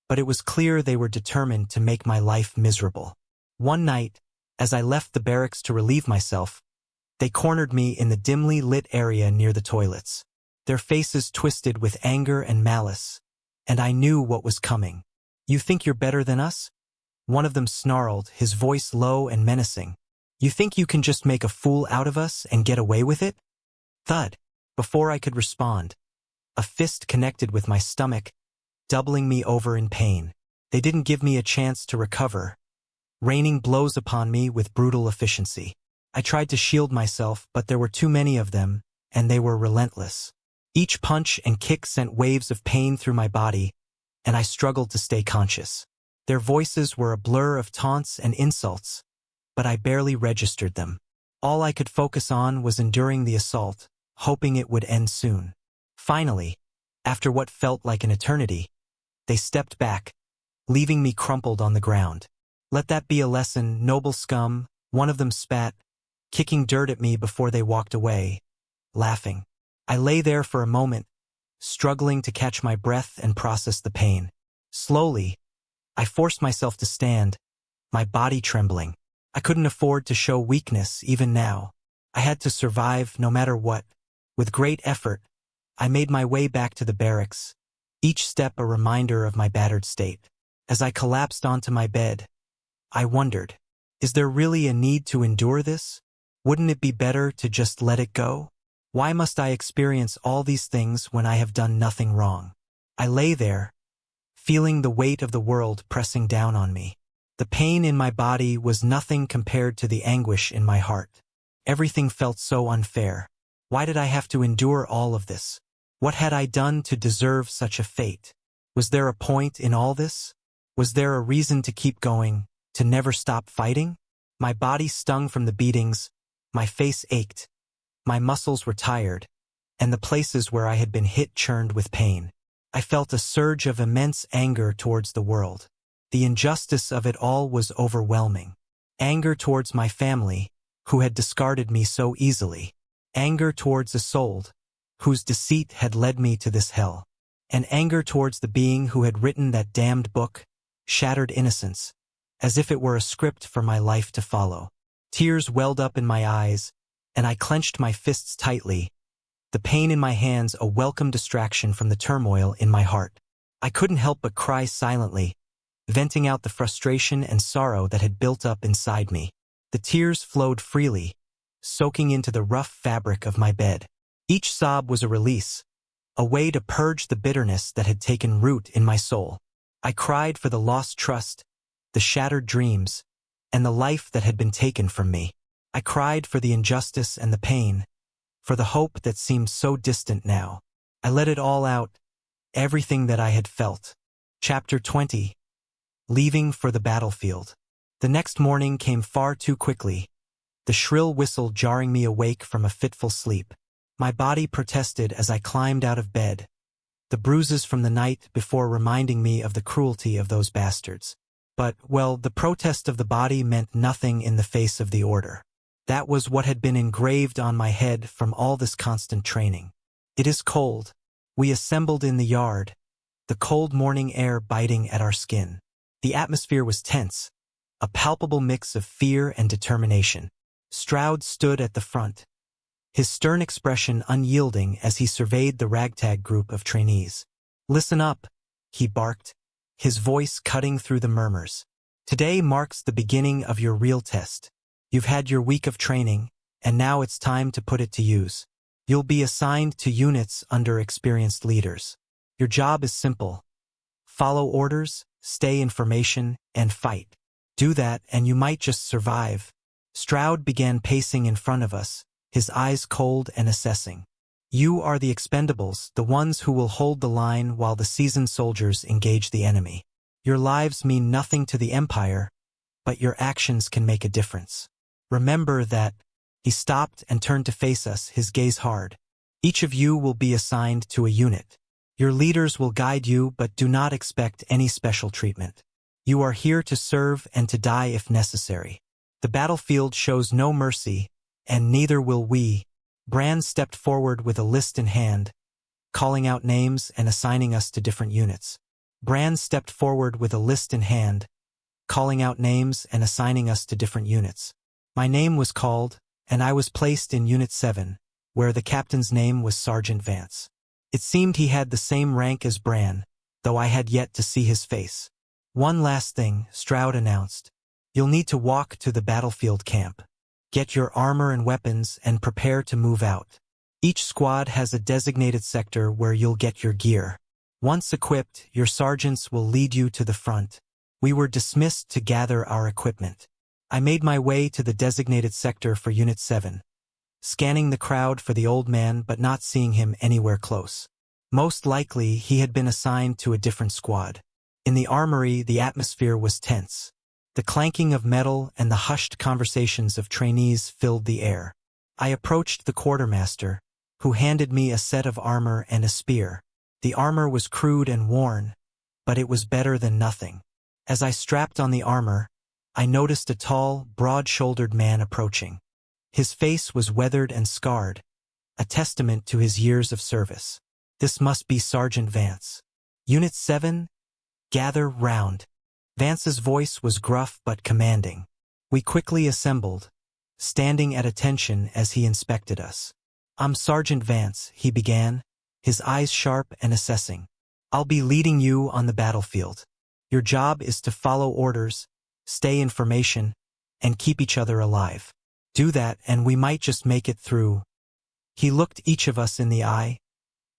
but it was clear they were determined to make my life miserable. One night, as I left the barracks to relieve myself, they cornered me in the dimly lit area near the toilets. Their faces twisted with anger and malice, and I knew what was coming. You think you're better than us? One of them snarled, his voice low and menacing. You think you can just make a fool out of us and get away with it? Thud. Before I could respond, a fist connected with my stomach, doubling me over in pain. They didn't give me a chance to recover, raining blows upon me with brutal efficiency. I tried to shield myself, but there were too many of them, and they were relentless. Each punch and kick sent waves of pain through my body, and I struggled to stay conscious. Their voices were a blur of taunts and insults, but I barely registered them. All I could focus on was enduring the assault, hoping it would end soon. Finally, after what felt like an eternity, they stepped back, leaving me crumpled on the ground. Let that be a lesson, noble scum, one of them spat, kicking dirt at me before they walked away, laughing. I lay there for a moment, struggling to catch my breath and process the pain. Slowly, I forced myself to stand, my body trembling. I couldn't afford to show weakness even now. I had to survive no matter what. With great effort, I made my way back to the barracks, each step a reminder of my battered state. As I collapsed onto my bed, I wondered, is there really a need to endure this? Wouldn't it be better to just let it go? Why must I experience all these things when I have done nothing wrong? I lay there, feeling the weight of the world pressing down on me. The pain in my body was nothing compared to the anguish in my heart. Everything felt so unfair. Why did I have to endure all of this? What had I done to deserve such a fate? Was there a point in all this? Was there a reason to keep going, to never stop fighting? My body stung from the beatings, my face ached, my muscles were tired, and the places where I had been hit churned with pain. I felt a surge of immense anger towards the world. The injustice of it all was overwhelming. Anger towards my family, who had discarded me so easily. Anger towards Isolde, whose deceit had led me to this hell. And anger towards the being who had written that damned book, Shattered Innocence, as if it were a script for my life to follow. Tears welled up in my eyes, and I clenched my fists tightly, the pain in my hands a welcome distraction from the turmoil in my heart. I couldn't help but cry silently, venting out the frustration and sorrow that had built up inside me. The tears flowed freely, soaking into the rough fabric of my bed. Each sob was a release, a way to purge the bitterness that had taken root in my soul. I cried for the lost trust, the shattered dreams, and the life that had been taken from me. I cried for the injustice and the pain, for the hope that seemed so distant now. I let it all out, everything that I had felt. Chapter 20. Leaving for the battlefield. The next morning came far too quickly, the shrill whistle jarring me awake from a fitful sleep. My body protested as I climbed out of bed, the bruises from the night before reminding me of the cruelty of those bastards. But, well, the protest of the body meant nothing in the face of the order. That was what had been engraved on my head from all this constant training. It is cold. We assembled in the yard, the cold morning air biting at our skin. The atmosphere was tense, a palpable mix of fear and determination. Stroud stood at the front, his stern expression unyielding as he surveyed the ragtag group of trainees. "Listen up," he barked, his voice cutting through the murmurs. "Today marks the beginning of your real test. You've had your week of training, and now it's time to put it to use. You'll be assigned to units under experienced leaders. Your job is simple. Follow orders, stay in formation, and fight. Do that and you might just survive." Stroud began pacing in front of us, his eyes cold and assessing. "You are the expendables, the ones who will hold the line while the seasoned soldiers engage the enemy. Your lives mean nothing to the Empire, but your actions can make a difference. Remember that." He stopped and turned to face us, his gaze hard. "Each of you will be assigned to a unit. Your leaders will guide you, but do not expect any special treatment. You are here to serve and to die if necessary. The battlefield shows no mercy, and neither will we." Bran stepped forward with a list in hand, calling out names and assigning us to different units. Bran stepped forward with a list in hand, calling out names and assigning us to different units. My name was called, and I was placed in Unit 7, where the captain's name was Sergeant Vance. It seemed he had the same rank as Bran, though I had yet to see his face. "One last thing," Stroud announced. "You'll need to walk to the battlefield camp. Get your armor and weapons and prepare to move out. Each squad has a designated sector where you'll get your gear. Once equipped, your sergeants will lead you to the front." We were dismissed to gather our equipment. I made my way to the designated sector for Unit 7, scanning the crowd for the old man but not seeing him anywhere close. Most likely, he had been assigned to a different squad. In the armory, the atmosphere was tense. The clanking of metal and the hushed conversations of trainees filled the air. I approached the quartermaster, who handed me a set of armor and a spear. The armor was crude and worn, but it was better than nothing. As I strapped on the armor, I noticed a tall, broad-shouldered man approaching. His face was weathered and scarred, a testament to his years of service. This must be Sergeant Vance. "Unit 7, gather round." Vance's voice was gruff but commanding. We quickly assembled, standing at attention as he inspected us. "I'm Sergeant Vance," he began, his eyes sharp and assessing. I'll be leading you on the battlefield. Your job is to follow orders, stay in formation, and keep each other alive. Do that and we might just make it through." He looked each of us in the eye,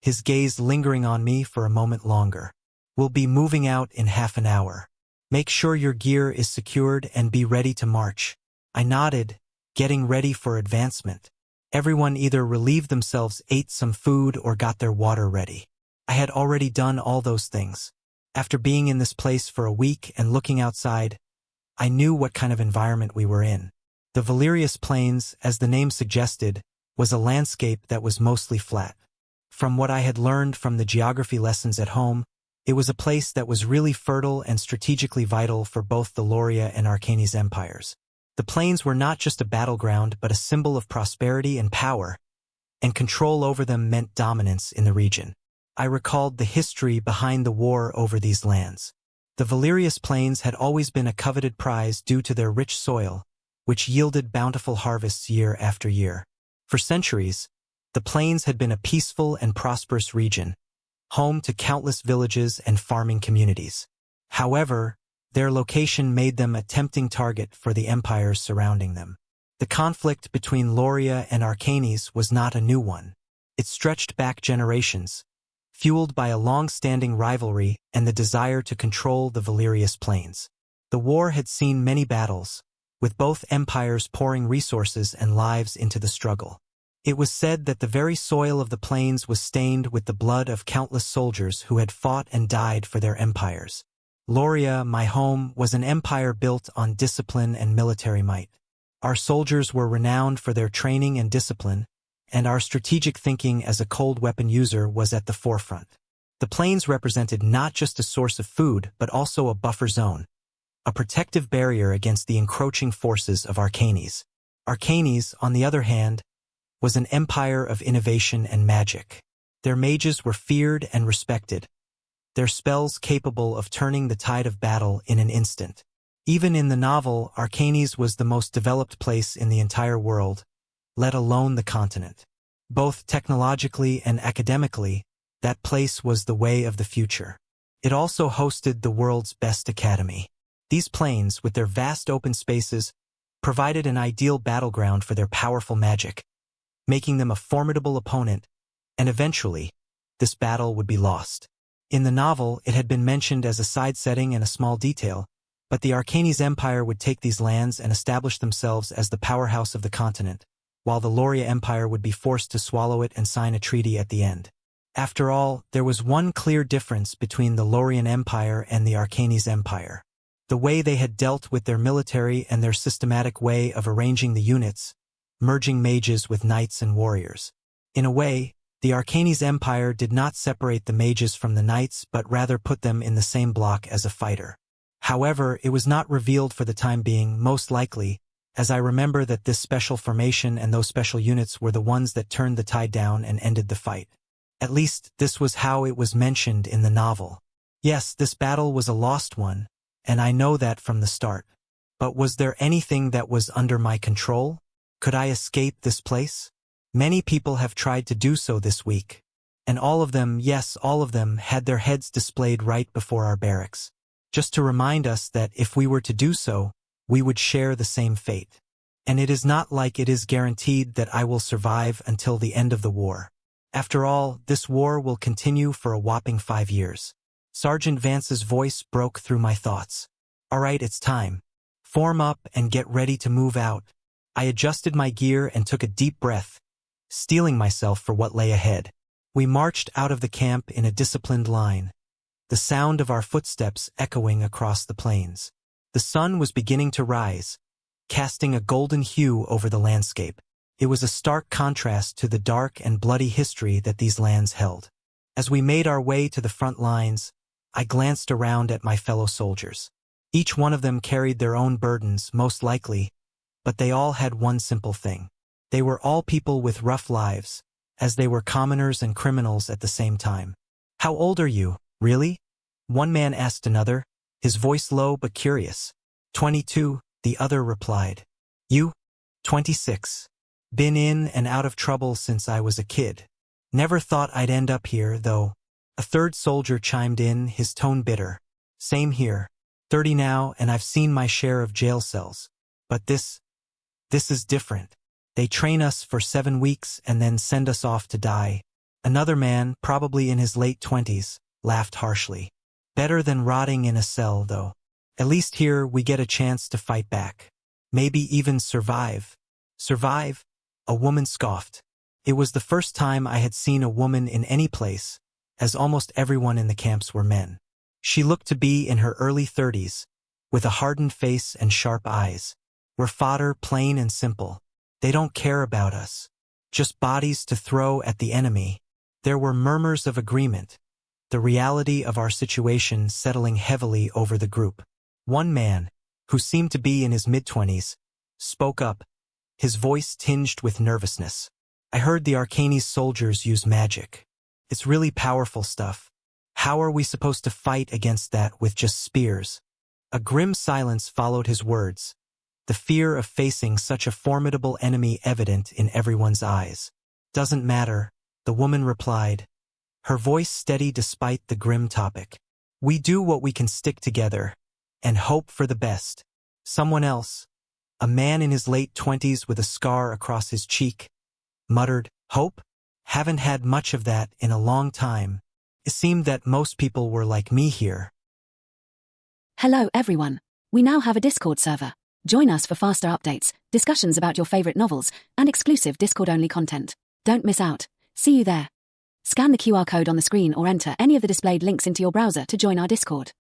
his gaze lingering on me for a moment longer. "We'll be moving out in half an hour. Make sure your gear is secured and be ready to march." I nodded, getting ready for advancement. Everyone either relieved themselves, ate some food, or got their water ready. I had already done all those things. After being in this place for a week and looking outside, I knew what kind of environment we were in. The Valerius Plains, as the name suggested, was a landscape that was mostly flat. From what I had learned from the geography lessons at home, it was a place that was really fertile and strategically vital for both the Loria and Arcanes empires. The plains were not just a battleground but a symbol of prosperity and power, and control over them meant dominance in the region. I recalled the history behind the war over these lands. The Valerius Plains had always been a coveted prize due to their rich soil, which yielded bountiful harvests year after year. For centuries, the plains had been a peaceful and prosperous region, home to countless villages and farming communities. However, their location made them a tempting target for the empires surrounding them. The conflict between Loria and Arcanes was not a new one. It stretched back generations, fueled by a long-standing rivalry and the desire to control the Valerius Plains. The war had seen many battles, with both empires pouring resources and lives into the struggle. It was said that the very soil of the plains was stained with the blood of countless soldiers who had fought and died for their empires. Loria, my home, was an empire built on discipline and military might. Our soldiers were renowned for their training and discipline, and our strategic thinking as a cold weapon user was at the forefront. The plains represented not just a source of food but also a buffer zone, a protective barrier against the encroaching forces of Arcanes. Arcanes, on the other hand, was an empire of innovation and magic. Their mages were feared and respected, their spells capable of turning the tide of battle in an instant. Even in the novel, Arcanes was the most developed place in the entire world, let alone the continent. Both technologically and academically, that place was the way of the future. It also hosted the world's best academy. These plains, with their vast open spaces, provided an ideal battleground for their powerful magic, making them a formidable opponent, and eventually, this battle would be lost. In the novel, it had been mentioned as a side setting and a small detail, but the Arcanes Empire would take these lands and establish themselves as the powerhouse of the continent, while the Loria Empire would be forced to swallow it and sign a treaty at the end. After all, there was one clear difference between the Lorian Empire and the Arcanes Empire: the way they had dealt with their military and their systematic way of arranging the units, merging mages with knights and warriors. In a way, the Arcanes Empire did not separate the mages from the knights but rather put them in the same block as a fighter. However, it was not revealed for the time being, most likely, as I remember that this special formation and those special units were the ones that turned the tide down and ended the fight. At least, this was how it was mentioned in the novel. Yes, this battle was a lost one, and I know that from the start. But was there anything that was under my control? Could I escape this place? Many people have tried to do so this week. And all of them, yes, all of them, had their heads displayed right before our barracks, just to remind us that if we were to do so, we would share the same fate. And it is not like it is guaranteed that I will survive until the end of the war. After all, this war will continue for a whopping 5 years. Sergeant Vance's voice broke through my thoughts. All right, it's time. Form up and get ready to move out. I adjusted my gear and took a deep breath, steeling myself for what lay ahead. We marched out of the camp in a disciplined line, the sound of our footsteps echoing across the plains. The sun was beginning to rise, casting a golden hue over the landscape. It was a stark contrast to the dark and bloody history that these lands held. As we made our way to the front lines, I glanced around at my fellow soldiers. Each one of them carried their own burdens, most likely, but they all had one simple thing. They were all people with rough lives, as they were commoners and criminals at the same time. "How old are you, really?" one man asked another, his voice low but curious. 22, the other replied. "You?" 26. "Been in and out of trouble since I was a kid. Never thought I'd end up here, though." A third soldier chimed in, his tone bitter. Same here. 30 now, and I've seen my share of jail cells. But this is different. They train us for 7 weeks and then send us off to die. Another man, probably in his late 20s, laughed harshly. Better than rotting in a cell, though. At least here we get a chance to fight back. Maybe even survive. Survive? A woman scoffed. It was the first time I had seen a woman in any place, as almost everyone in the camps were men. She looked to be in her early 30s, with a hardened face and sharp eyes. We're fodder, plain and simple. They don't care about us. Just bodies to throw at the enemy. There were murmurs of agreement, the reality of our situation settling heavily over the group. One man, who seemed to be in his mid-20s, spoke up, his voice tinged with nervousness. I heard the Arcanes soldiers use magic. It's really powerful stuff. How are we supposed to fight against that with just spears? A grim silence followed his words, the fear of facing such a formidable enemy evident in everyone's eyes. Doesn't matter, the woman replied, her voice steady despite the grim topic. We do what we can, stick together and hope for the best. Someone else, a man in his late 20s with a scar across his cheek, muttered, hope? Haven't had much of that in a long time. It seemed that most people were like me here. Hello everyone. We now have a Discord server. Join us for faster updates, discussions about your favorite novels, and exclusive Discord-only content. Don't miss out. See you there. Scan the QR code on the screen or enter any of the displayed links into your browser to join our Discord.